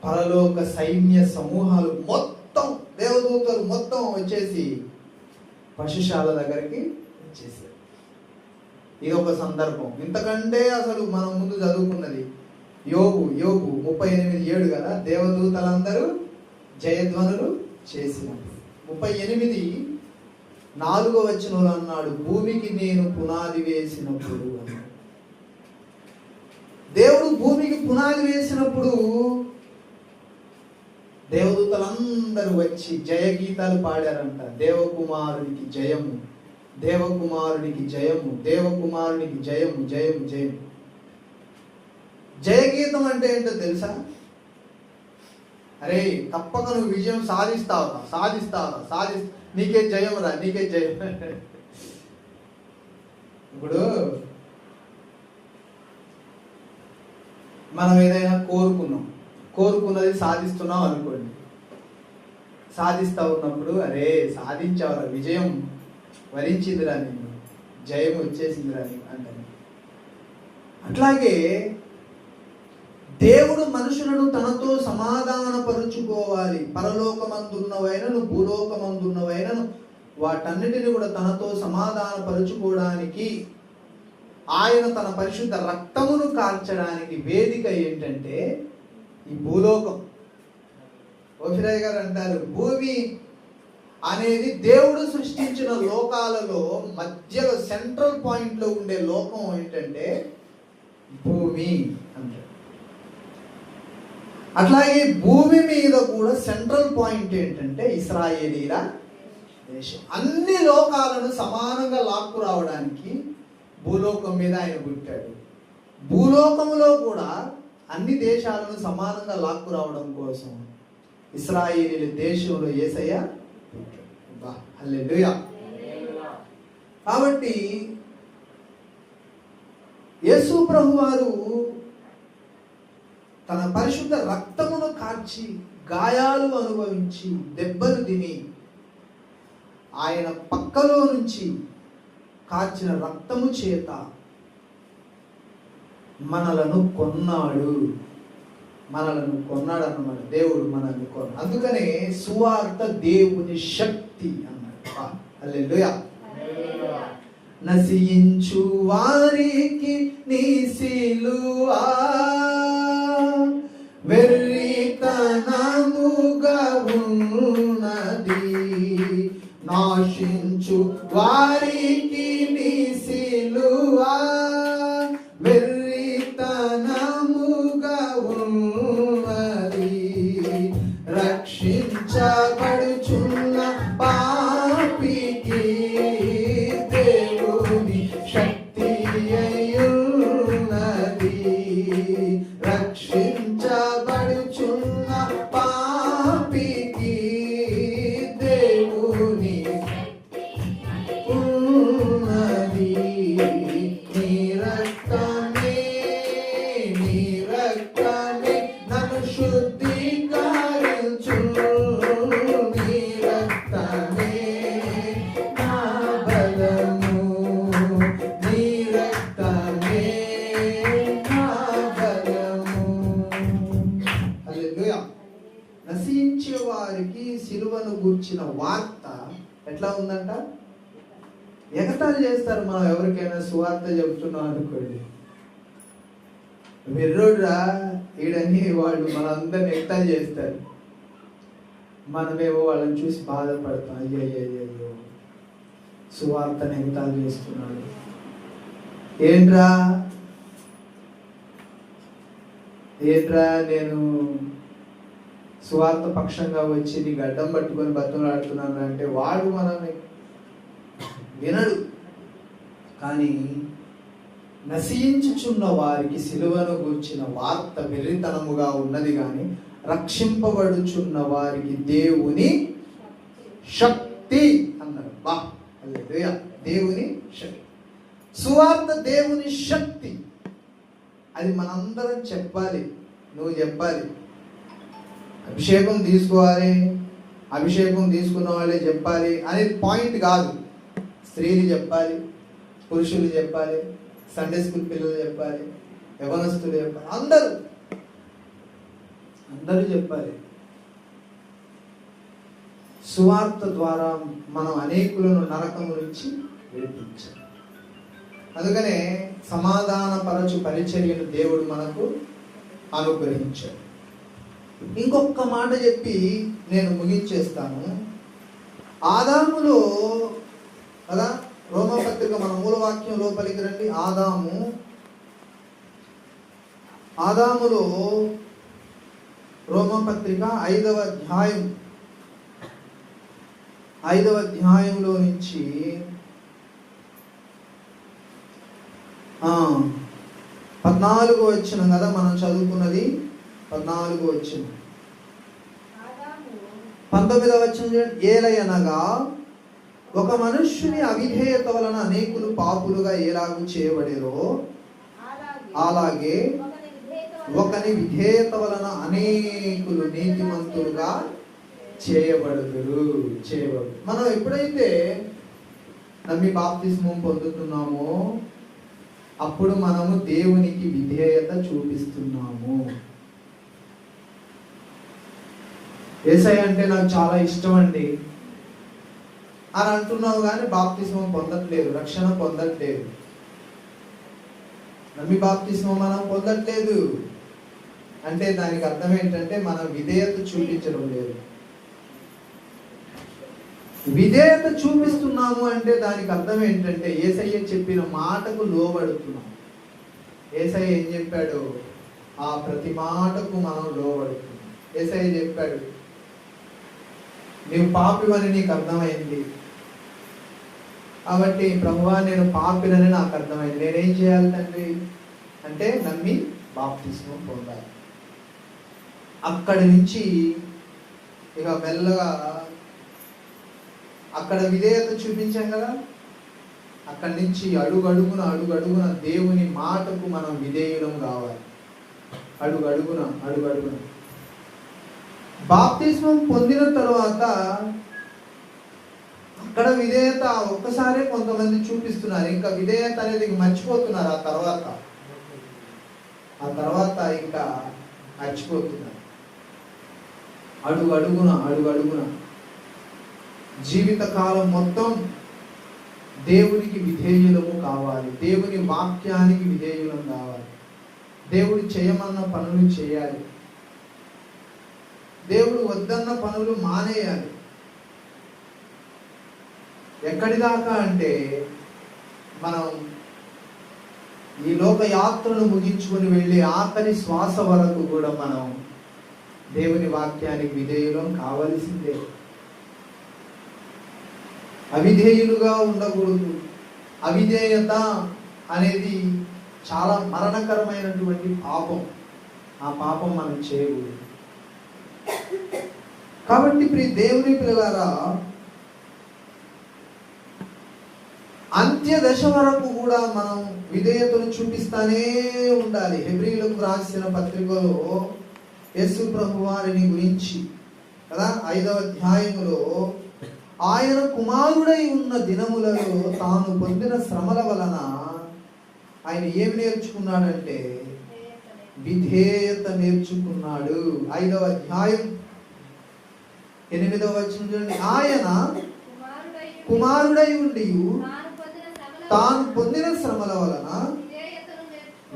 పరలోక సైన్య సమూహాలు మొత్తం, దేవదూతలు మొత్తం వచ్చేసి పశుశాల దగ్గరికి వచ్చేసారు. ఇది ఒక సందర్భం. ఇంతకంటే అసలు మనం ముందు చదువుకున్నది యోబు 38:7 కదా, దేవదూతలందరూ జయధ్వనులు చేసినప్పుడు. 38:4 అన్నాడు, భూమికి నేను పునాది వేసినప్పుడు అన్నాడు. దేవుడు భూమికి పునాది వేసినప్పుడు దేవదూతలందరూ వచ్చి జయ గీతాలు పాడారంట. దేవకుమారునికి జయము, దేవకుమారునికి జయము, దేవకుమారునికి జయము, జయము, జయము. జయగీతం అంటే ఏంటో తెలుసా? అరే తప్పక నువ్వు విజయం సాధిస్తావా, నీకే జయం రా, నీకే జయం. ఇప్పుడు మనం ఏదైనా కోరుకున్నది సాధిస్తున్నాం అనుకోండి, సాధిస్తా ఉన్నప్పుడు అరే సాధించావురా, విజయం వరించిందిరా, నేను జయం వచ్చేసిందిరా అంటాను. అట్లాగే దేవుడు మనుషులను తనతో సమాధానపరుచుకోవాలి. పరలోకమందున్నవైనను భూలోకమందున్నవైనను వాటన్నిటిని కూడా తనతో సమాధానపరుచుకోవడానికి ఆయన తన పరిశుద్ధ రక్తమును కార్చడానికి వేదిక ఏంటంటే ఈ భూలోకం. ఓఫిరాయ్ గారు అంటారు, భూమి అనేది దేవుడు సృష్టించిన లోకాలలో మధ్యలో సెంట్రల్ పాయింట్ లో ఉండే లోకం ఏంటంటే భూమి అంటారు. అట్లాగే భూమి మీద కూడా సెంట్రల్ పాయింట్ ఏంటంటే ఇశ్రాయేలీల దేశం. అన్ని లోకాలను సమానంగా లాక్కు రావడానికి భూలోకం మీద ఆయన పుట్టాడు. భూలోకంలో కూడా అన్ని దేశాలను సమానంగా లాక్కు రావడం కోసం ఇశ్రాయేలీల దేశంలో యేసయ్య పుట్టాడు. హల్లెలూయా. కాబట్టి యేసు ప్రభువారు తన పరిశుద్ధ రక్తమును కార్చి, గాయాలు అనుభవించి, దెబ్బలు తిని, ఆయన పక్కలో నుంచి కార్చిన రక్తము చేత మనలను కొన్నాడు అన్నమాట. దేవుడు మనల్ని కొన్నాడు. అందుకనే సువార్త దేవుని శక్తి అన్నాడు. హల్లెలూయా. నశించు వారికి నీ సిలువా వెర్రితనముగా ఉన్నది, నాశించు వారికి నీ సిలువా వెర్రితనముగా ఉన్నది, రక్షించబడుచున్న పాపికి దేవుని శక్తి అయ్యున్నది, రక్షించబడుచున్న పాపికి దేవుని ఉన్నది. నీ రక్తమే నన్ను శుద్ధీకరించు, నీ రక్తమే నా బలము, నీ రక్తమే నా బలము. హల్లెలూయా. నశించే వారికి సిలువను గూర్చిన వార్త ఎట్లా ఉందంట? ఎగతాళి చేస్తారు. మనం ఎవరికైనా సువార్త చెబుతున్నాం అనుకోండి, వెర్రోడ్రా ఈడని వాళ్ళు మనందరిని ఎగతాళి చేస్తారు. మనమేమో వాళ్ళని చూసి బాధపడతాం, అయ్యో సువార్తను ఎగతాళి చేస్తున్నాడు. ఏంట్రా నేను సువార్త పక్షంగా వచ్చి నీ గడ్డం పట్టుకొని బతులాడుతున్నాను అంటే వాడు మనల్ని వినడు. కానీ నశించుచున్న వారికి సిలువను గూర్చిన వార్త వెర్రితనముగా ఉన్నది, కానీ రక్షింపబడుచున్న వారికి దేవుని శక్తి అన్నాడు. బా హల్లెలూయా. దేవుని శక్తి, సువార్త దేవుని శక్తి. అది మనందరం చెప్పాలి. నువ్వు చెప్పాలి, అభిషేకం తీసుకోవాలి, అభిషేకం తీసుకున్న వాళ్ళే చెప్పాలి అనేది పాయింట్ కాదు. స్త్రీలు చెప్పాలి, పురుషులు చెప్పాలి, సండే స్కూల్ పిల్లలు చెప్పాలి, యవనస్తులు చెప్పాలి, అందరూ చెప్పాలి. సువార్త ద్వారా మనం అనేకులను నరకం నుంచి విడిపించాలి. అందుకనే సమాధానపరచు పరిచర్యను దేవుడు మనకు అనుగ్రహించాడు. ఇంకొక మాట చెప్పి నేను ముగించేస్తాను. ఆదాములో కదా, రోమపత్రిక మన మూలవాక్యం లోపలికి రండి. ఆదాములో రోమపత్రిక 5వ అధ్యాయంలో నుంచి 14వ వచనం కదా మనం చదువుకున్నది. 14వ వచనం, 19వ వచనం చూడండి. ఏలయనగా ఒక మనుష్యుని అవిధేయత వలన అనేకులు పాపులుగా ఎలాగూ చేయబడేరో అలాగే ఒకని విధేయత వలన అనేకులు నీతిమంతులుగా చేయబడుదురు. మనం ఎప్పుడైతే నమ్మి బాప్తిస్మం పొందుతున్నామో అప్పుడు మనము దేవునికి విధేయత చూపిస్తున్నాము. యేసయ్య అంటే నాకు చాలా ఇష్టం అండి అని అంటున్నావు, కానీ బాప్తిస్మం పొందట్లేదు, రక్షణ పొందట్లేదు. నమ్మి బాప్తిస్మం మనం పొందట్లేదు అంటే దానికి అర్థం ఏంటంటే మనం విధేయత చూపించడం లేదు. విధేయత చూపిస్తున్నాము అంటే దానికి అర్థం ఏంటంటే యేసయ్య చెప్పిన మాటకు లోబడుతున్నాం. యేసయ్య ఏం చెప్పాడు, ఆ ప్రతి మాటకు మనం లోబడుతున్నాం. యేసయ్య చెప్పాడు, నీవు పాపివని నీకు అర్థమైంది కాబట్టి ప్రభువా నేను పాపినని నాకు అర్థమైంది, నేనేం చేయాలి తండ్రి అంటే నమ్మి బాప్తిస్మం పొందాలి. అక్కడి నుంచి ఇక మెల్లగా అక్కడ విధేయత చూపించాం కదా, అక్కడి నుంచి అడుగడుగున దేవుని మాటకు మనం విధేయులం కావాలి. అడుగడుగున బాప్తిస్మం పొందిన తర్వాత అక్కడ విధేయత ఒక్కసారే కొంతమంది చూపిస్తున్నారు, ఇంకా విధేయత అనేది మర్చిపోతున్నారు. ఆ తర్వాత ఇంకా మర్చిపోతున్నారు. అడుగడుగున జీవితకాలం మొత్తం దేవునికి విధేయులము కావాలి, దేవుని వాక్యానికి విధేయులం కావాలి, దేవుడు చేయమన్న పనులు చేయాలి, దేవుడు వద్దన్న పనులు మానేయాలి. ఎక్కడి దాకా అంటే మనం ఈ లోక యాత్రను ముగించుకొని వెళ్ళి ఆఖరి శ్వాస వరకు కూడా మనం దేవుని వాక్యానికి విధేయులం కావలసిందే. అవిధేయులుగా ఉండకూడదు. అవిధేయత అనేది చాలా మరణకరమైనటువంటి పాపం. ఆ పాపం మనం చేయకూడదు. కాబట్టి ప్రియ దేవుని పిల్లలారా, అంత్య దశ వరకు కూడా మనం విధేయతను చూపిస్తానే ఉండాలి. హెబ్రీయులకు రాసిన పత్రికలో యేసు ప్రభు వారిని గురించి కదా 5వ అధ్యాయములో ఆయన కుమారుడై ఉన్న దినములలో తాను పొందిన శ్రమల వలన ఆయన ఏమి నేర్చుకున్నాడంటే విధేయత నేర్చుకున్నాడు. 5వ అధ్యాయం 8వ వచనం చూడండి. ఆయన కుమారుడై ఉండి తాను పొందిన శ్రమల వలన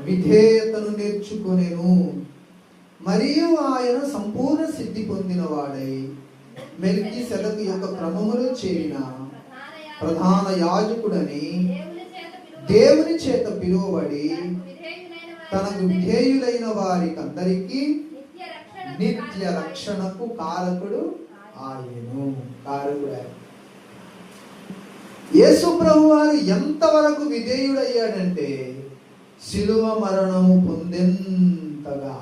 విధేయతను నేర్చుకొనెను. మరియు ఆయన సంపూర్ణ సిద్ధి పొందిన వాడై మెల్కీసెదెకు యొక్క క్రమములో చేరిన ప్రధాన యాజకుడని దేవుని చేత పిలువబడి దేవుని చేత పిలువబడి తనకు విధేయులైన వారికందరికీ నిత్య రక్షణకు కారకుడు ఆయను. కారకుడు ఆయన. యేసు ప్రభు వారు ఎంతవరకు విధేయుడయ్యాడంటే శిలువ మరణము పొందెంతగా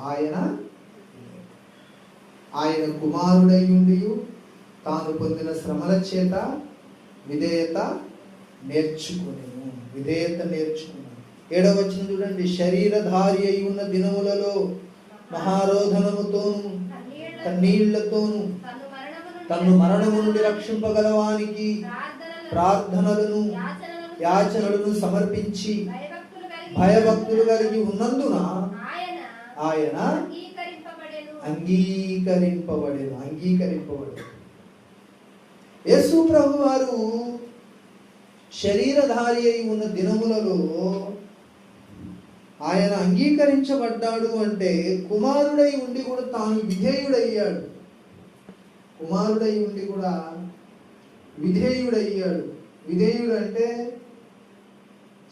ఆయన కుమారుడై ఉండి తాను పొందిన శ్రమల చేత విధేయత నేర్చుకునేను. 7వ వచనం చూడండి. శరీరధారి అయి ఉన్న దినములలో మహారోధనముతోను కన్నీళ్లతోను తన్ను మరణము నుండి రక్షింపగలవానికి ప్రార్థనలను యాచనలను సమర్పించి భయభక్తులు కలిగి ఉన్నందున ఆయన అంగీకరింపబడెను. యేసు ప్రభు వారు శరీరధారి అయి ఉన్న దినములలో ఆయన అంగీకరించబడ్డాడు అంటే కుమారుడై ఉండి కూడా తాను విధేయుడయ్యాడు. కుమారుడై ఉండి కూడా విధేయుడయ్యాడు. విధేయుడు అంటే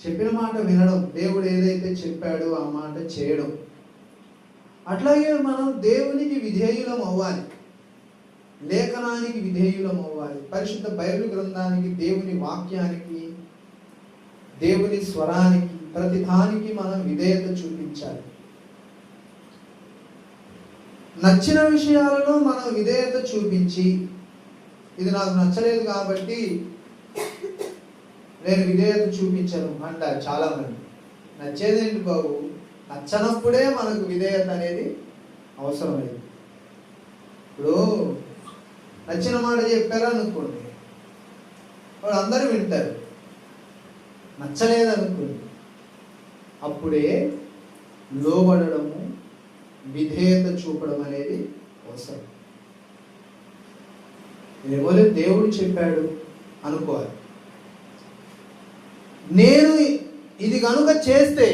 చెప్పిన మాట వినడం, దేవుడు ఏదైతే చెప్పాడో ఆ మాట చేయడం. అట్లాగే మనం దేవునికి విధేయులం అవ్వాలి, లేఖనానికి విధేయులం అవ్వాలి. పరిశుద్ధ బైబిల్ గ్రంథానికి, దేవుని వాక్యానికి, దేవుని స్వరానికి, ప్రతి దానికి మనం విధేయత చూపించాలి. నచ్చిన విషయాలలో మనం విధేయత చూపించి, ఇది నాకు నచ్చలేదు కాబట్టి నేను విధేయత చూపించను అంటారు చాలా మంది. నచ్చేదేంటి బాబు? నచ్చనప్పుడే మనకు విధేయత అనేది అవసరమైంది. ఇప్పుడు నచ్చిన మాట చెప్పారా అనుకోండి, వాడు అందరూ వింటారు. నచ్చలేదనుకోండి, అప్పుడే లోబడము, విధేయత చూపడం అనేది అవసరం. ఏమో దేవుడు చెప్పాడు అనుకోవాలి. నేను ఇది కనుక చేస్తే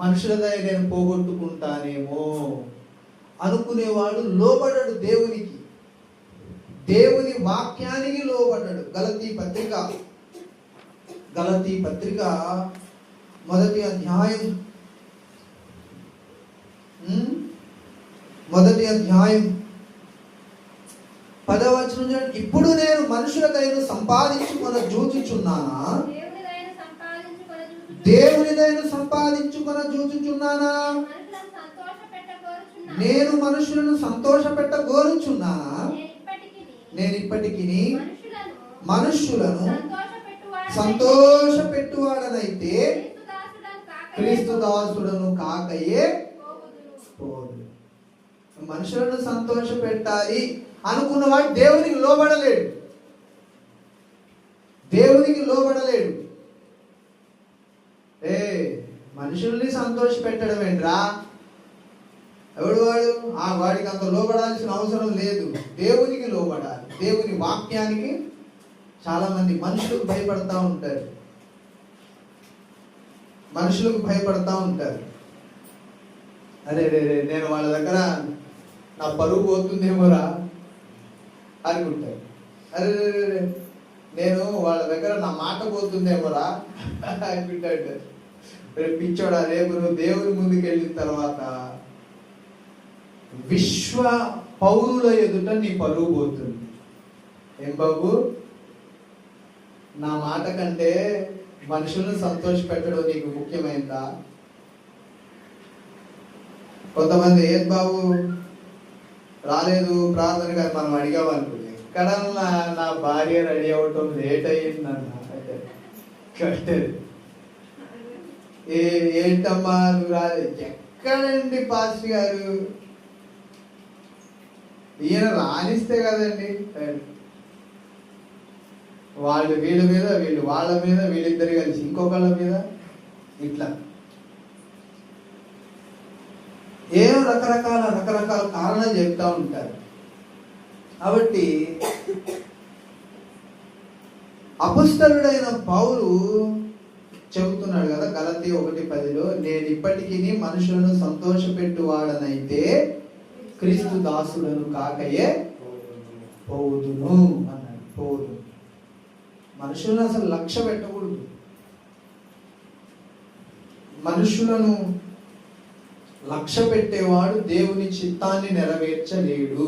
మనుషుల దగ్గర నేను పోగొట్టుకుంటానేమో అనుకునేవాడు లోబడడు దేవునికి, దేవుని వాక్యానికి లోబడ్డాడు. గలతీ పత్రిక 1వ అధ్యాయం 10వ వచనం. ఇప్పుడు నేను మనుషుల దయను సంపాదించుకొన జూచుచున్నానా? దేవుని సంపాదించుకొన జూచుచున్నానా? నేను మనుషులను సంతోషపెట్టగోరుచున్నానా? నేను ఇప్పటికీ మనుషులను సంతోషపెట్టువాడనైతే క్రీస్తు దాసుడను కాకయే పోదు. మనుషులను సంతోష పెట్టాలి అనుకున్నవాడు దేవునికి లోబడలేడు. మనుషుల్ని సంతోష పెట్టడం ఏంట్రా? ఎవడు వాడు? వాడికి అంత లోబడాల్సిన అవసరం లేదు. దేవునికి లోబడాలి, దేవుని వాక్యానికి. చాలా మంది మనుషులకు భయపడతా ఉంటారు. అరే నేను వాళ్ళ దగ్గర నా పరువు పోతుందేమోరా అనుకుంటారు. అరే నేను వాళ్ళ దగ్గర నా మాట పోతుందేమోరా అనుకుంటాడు. రేపు పిచ్చోడా, రేపు నువ్వు దేవుని ముందుకు వెళ్ళిన తర్వాత విశ్వ పౌరుల ఎదుట నీ పరువు పోతుంది. ఏం బాబు, నా మాట కంటే మనుషులను సంతోష పెట్టడం నీకు ముఖ్యమైందా? కొంతమంది ఏం బాబు రాలేదు ప్రార్థన గారు మనం అడిగామనుకుంది, ఇక్కడ నా భార్య రెడీ అవ్వటం లేట్ అయ్యిందన్న. ఏంటమ్మా నువ్వు రాలేదు? ఎక్కడండి పాస్టర్ గారు, ఈయన రాణిస్తే కదండి. వాళ్ళు వీళ్ళ మీద, వీళ్ళు వాళ్ళ మీద, వీళ్ళిద్దరు కలిసి ఇంకొకళ్ళ మీద, ఇట్లా ఏం రకరకాల కారణాలు చెప్తా ఉంటారు. కాబట్టి అపొస్తలుడైన పౌలు చెబుతున్నాడు కదా గలతీ 1:10, నేను ఇప్పటికీ మనుషులను సంతోషపెట్టువాడనైతే క్రీస్తు దాసుడను కాకయే పోదును అన్నాడు. మనుషులను అసలు లక్ష్య పెట్టకూడదు. మనుషులను లక్ష్య పెట్టేవాడు దేవుని చిత్తాన్ని నెరవేర్చలేడు.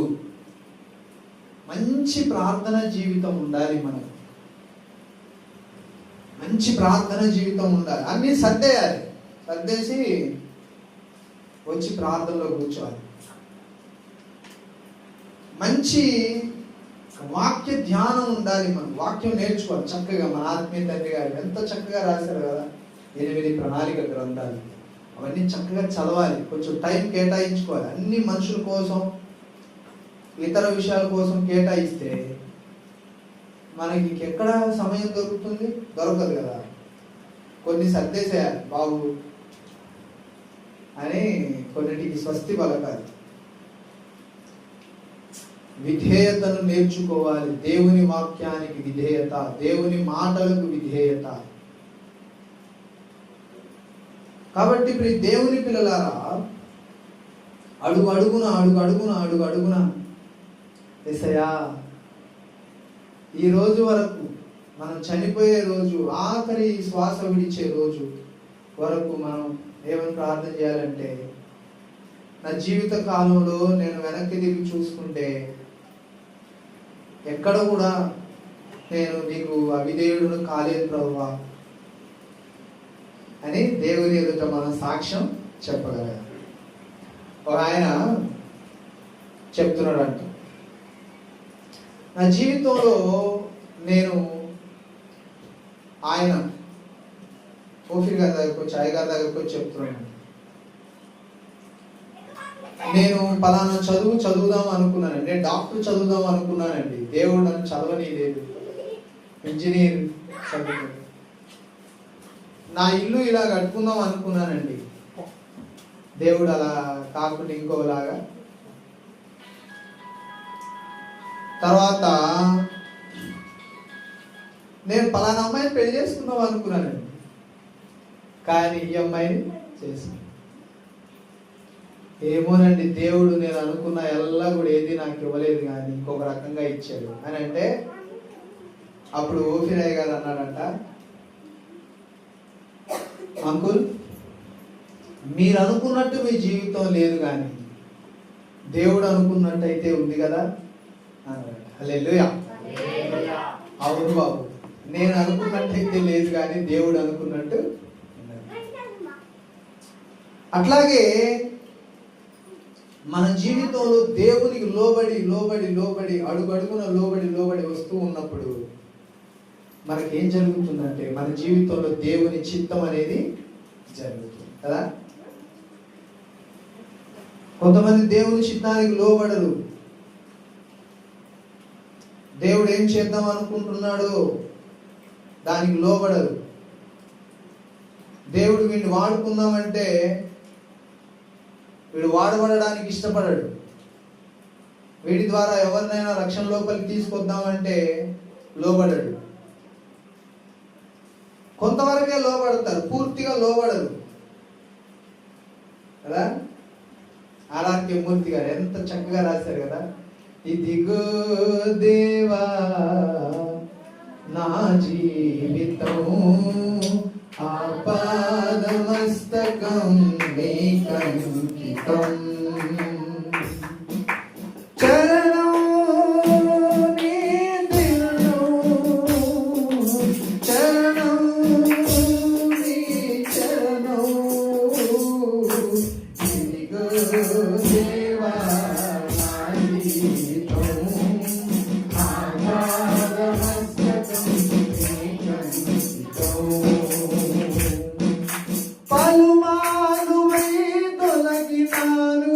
మంచి ప్రార్థన జీవితం ఉండాలి మనకు. మంచి ప్రార్థన జీవితం ఉండాలి. అన్నీ సర్దేయాలి. సర్దేసి వచ్చి ప్రార్థనలో కూర్చోవాలి. మంచి వాక్య ధ్యానం ఉండాలి. మనం వాక్యం నేర్చుకోవాలి చక్కగా. మన ఆత్మీయ తండ్రి గారు ఎంత చక్కగా రాశారు కదా, 8 ప్రణాళిక గ్రంథాలు. అవన్నీ చక్కగా చదవాలి. కొంచెం టైం కేటాయించుకోవాలి. అన్ని మనుషుల కోసం, ఇతర విషయాల కోసం కేటాయిస్తే మనకి ఇంకెక్కడ సమయం దొరుకుతుంది? దొరకదు కదా. కొన్ని సర్దేసేయాలి బాబు అని, కొన్నిటికి స్వస్తి పలకాలి. విధేయతను నేర్చుకోవాలి. దేవుని వాక్యానికి విధేయత, దేవుని మాటలకు విధేయత. కాబట్టి ఇప్పుడు ఈ దేవుని పిల్లలారా, అడుగు అడుగున యేసయ్యా, ఈ రోజు వరకు, మనం చనిపోయే రోజు, ఆఖరి శ్వాస విడిచే రోజు వరకు మనం ఏమని ప్రార్థన చేయాలంటే, నా జీవిత కాలంలో నేను వెనక్కి తిరిగి చూసుకుంటే ఎక్కడ కూడా నేను నీకు అవిధేయుడును కాలేదు ప్రభువా అని దేవుని ఎదుట మనం సాక్ష్యం చెప్పగలగాలి. ఒక ఆయన చెప్తున్నాడంట, నా జీవితంలో నేను ఆయన ఓఫీర్ గారి దగ్గరకు వచ్చి, అయ్య గారి దగ్గరకు వచ్చి చెప్తున్నాను, నేను పలానా చదువుదాం అనుకున్నానండి, నేను డాక్టర్ చదువుదాం అనుకున్నానండి, దేవుడు నన్ను చదవనీయలేదు, ఇంజనీర్ చదువు, నా ఇల్లు ఇలా కట్టుకుందాం అనుకున్నానండి, దేవుడు అలా కాకుండా ఇంకోలాగా, తర్వాత నేను పలానా అమ్మాయిని పెళ్లి చేసుకుందాం అనుకున్నానండి, కానీ ఈ అమ్మాయిని చేసుకున్నాను. ఏమోనండి, దేవుడు నేను అనుకున్న ఎల్లా కూడా ఏది నాకు ఇవ్వలేదు కానీ ఇంకొక రకంగా ఇచ్చాడు అని అంటే, అప్పుడు ఓఫీరయ్య గారు అన్నాడంట, అంకుల్ మీరు అనుకున్నట్టు మీ జీవితం లేదు కానీ దేవుడు అనుకున్నట్టు అయితే ఉంది కదా అన్నాడు. హల్లెలూయా. అవును బాబు, నేను అనుకున్నట్టయితే లేదు కానీ దేవుడు అనుకున్నట్టు. అట్లాగే మన జీవితంలో దేవునికి లోబడి అడుగడుగున లోబడి వస్తూ ఉన్నప్పుడు మనకేం జరుగుతుందంటే, మన జీవితంలో దేవుని చిత్తం అనేది జరుగుతుంది కదా. కొంతమంది దేవుని చిత్తానికి లోబడరు. దేవుడు ఏం చేద్దాం అనుకుంటున్నాడో దానికి లోబడరు. దేవుడు వీడిని వాడుకుందామంటే వీడు వాడబడడానికి ఇష్టపడడు. వీడి ద్వారా ఎవరినైనా రక్షణ లోపలికి తీసుకొద్దామంటే లోబడడు. కొంతవరకే లోబడతారు, పూర్తిగా లోబడరు కదా. ఆర్ఆర్కే మూర్తి గారు ఎంత చక్కగా రాశారు కదా, ఇదిగో దేవా నా జీవితం ఆపాదమస్తకం నీకంకితం, చరణం నీ దినం, చరణం నీ చరణం, ఇదిగో దేవా నా జీవితం ఆపాదమస్తకం నీకంకితం. పలుమారు తొలగినాను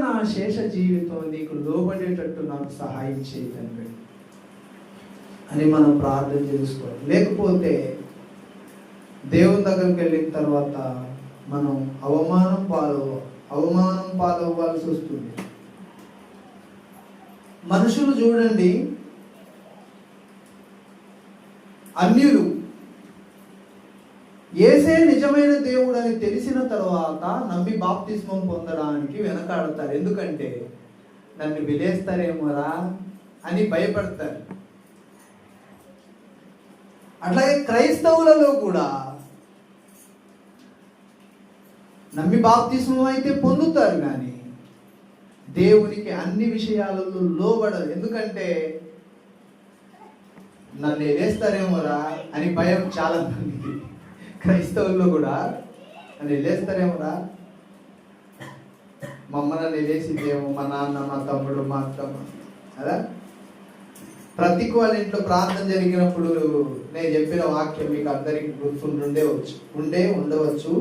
నా శేష జీవితం నీకు లోబడేటట్టు నాకు సహాయం చేయి తండ్రి అని మనం ప్రార్థన చేసుకోవాలి. లేకపోతే దేవుని దగ్గరికి వెళ్ళిన తర్వాత మనం అవమానం పాలవ్వాల్సి వస్తుంది. మనుషులు చూడండి, అన్యులు యేసే నిజమైన దేవుడు అని తెలిసిన తర్వాత నమ్మి బాప్తిస్మం పొందడానికి వెనకాడతారు. ఎందుకంటే నన్ను విలేస్తారేమోరా అని భయపడతారు. అట్లాగే క్రైస్తవులలో కూడా నమ్మి బాప్తిస్మం అయితే పొందుతారు, కానీ దేవునికి అన్ని విషయాలలో లోబడరు. ఎందుకంటే నన్ను వేస్తారేమోరా అని భయం చాలా మంది క్రైస్తవుల్లో కూడా. నన్ను వెళ్ళేస్తారేమోరా, మా అమ్మ నన్ను వెళ్ళేసిద్దేమో, మా నాన్న, మా తమ్ముడు, మా అత్తమ్మ కదా. ప్రతికి వాళ్ళ ఇంట్లో ప్రార్థన జరిగినప్పుడు నేను చెప్పిన వాక్యం మీకు అందరికి ఉండవచ్చు.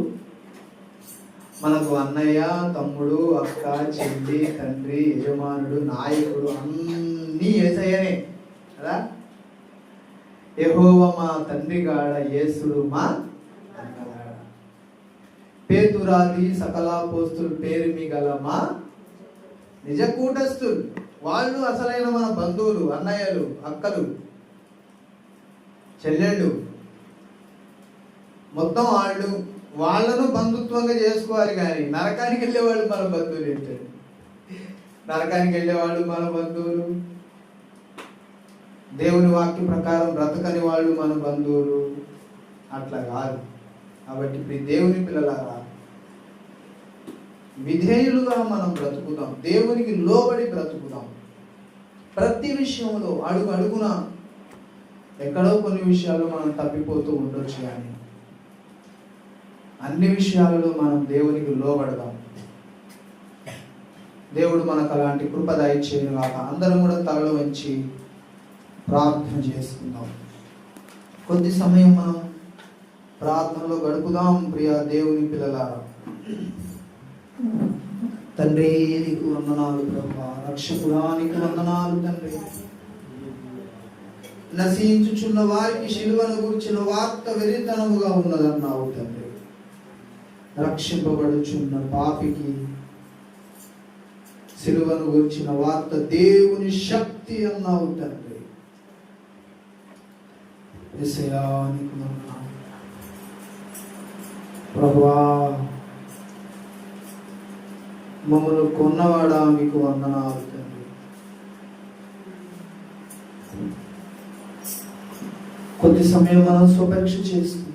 మనకు అన్నయ్య, తమ్ముడు, అక్క, చెల్లి, తండ్రి, యజమానుడు, నాయకుడు అన్నీ యేసయ్యనే కదా. యెహోవా మా తండ్రి గాడ, యేసుడు మా అన్నగాడ, పేతురాది సకలాపోస్తులు పేరు మిగల మా నిజ కూటస్థులు. వాళ్ళు అసలైన మన బంధువులు, అన్నయ్యలు, అక్కలు, చెల్లెళ్ళు, మొత్తం వాళ్ళను బంధుత్వంగా చేసుకోవాలి. కానీ నరకానికి వెళ్ళేవాళ్ళు మన బంధువులు ఏంటండి? నరకానికి వెళ్ళేవాళ్ళు మన బంధువులు, దేవుని వాక్య ప్రకారం బ్రతకని వాళ్ళు మన బంధువులు, అట్లా కాదు. కాబట్టి ఇప్పుడు దేవుని పిల్లలారా, విధేయులుగా మనం బ్రతుకుదాం, దేవునికి లోబడి బ్రతుకుదాం. ప్రతి విషయంలో అడుగున ఎక్కడో కొన్ని విషయాల్లో మనం తప్పిపోతూ ఉండొచ్చు, కానీ అన్ని విషయాలలో మనం దేవునికి లోబడదాం. దేవుడు మనకు అలాంటి కృప దయచేయను గాక. అందరం కూడా తలలో వంచి ప్రార్థన చేసుకుందాం. కొద్ది సమయం మనం ప్రార్థనలో గడుపుదాం. ప్రియ దేవుని పిల్లలారా, తండ్రి నీకు వందనాలు ప్రభా, రక్షకుడా నీకు వందనాలు తండ్రి. నశించుచున్న వారికి శిలువను గురించిన వార్త వెరితనముగా ఉన్నదన్నావు తండ్రి. రక్షింపబడుచున్న పాపికి శిలువను గురించిన వార్త దేవుని శక్తి అన్నావు తండ్రి. యేసయ్యా నీకు వందనాలు ప్రభువా, మమ్మల్ని కొన్నవాడా మీకు వందనాలు తండ్రి. కొద్ది సమయం మనం స్వపరీక్ష చేసుకుందాం.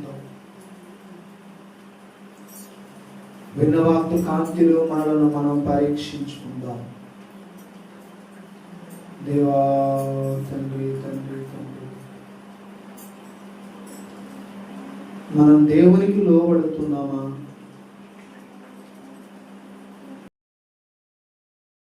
విన్నవాక్య కాంతిలో మనలను మనం పరీక్షించుకుందాం. దేవా తండ్రి తండ్రి తండ్రి, మనం దేవునికి లోబడుతున్నామా?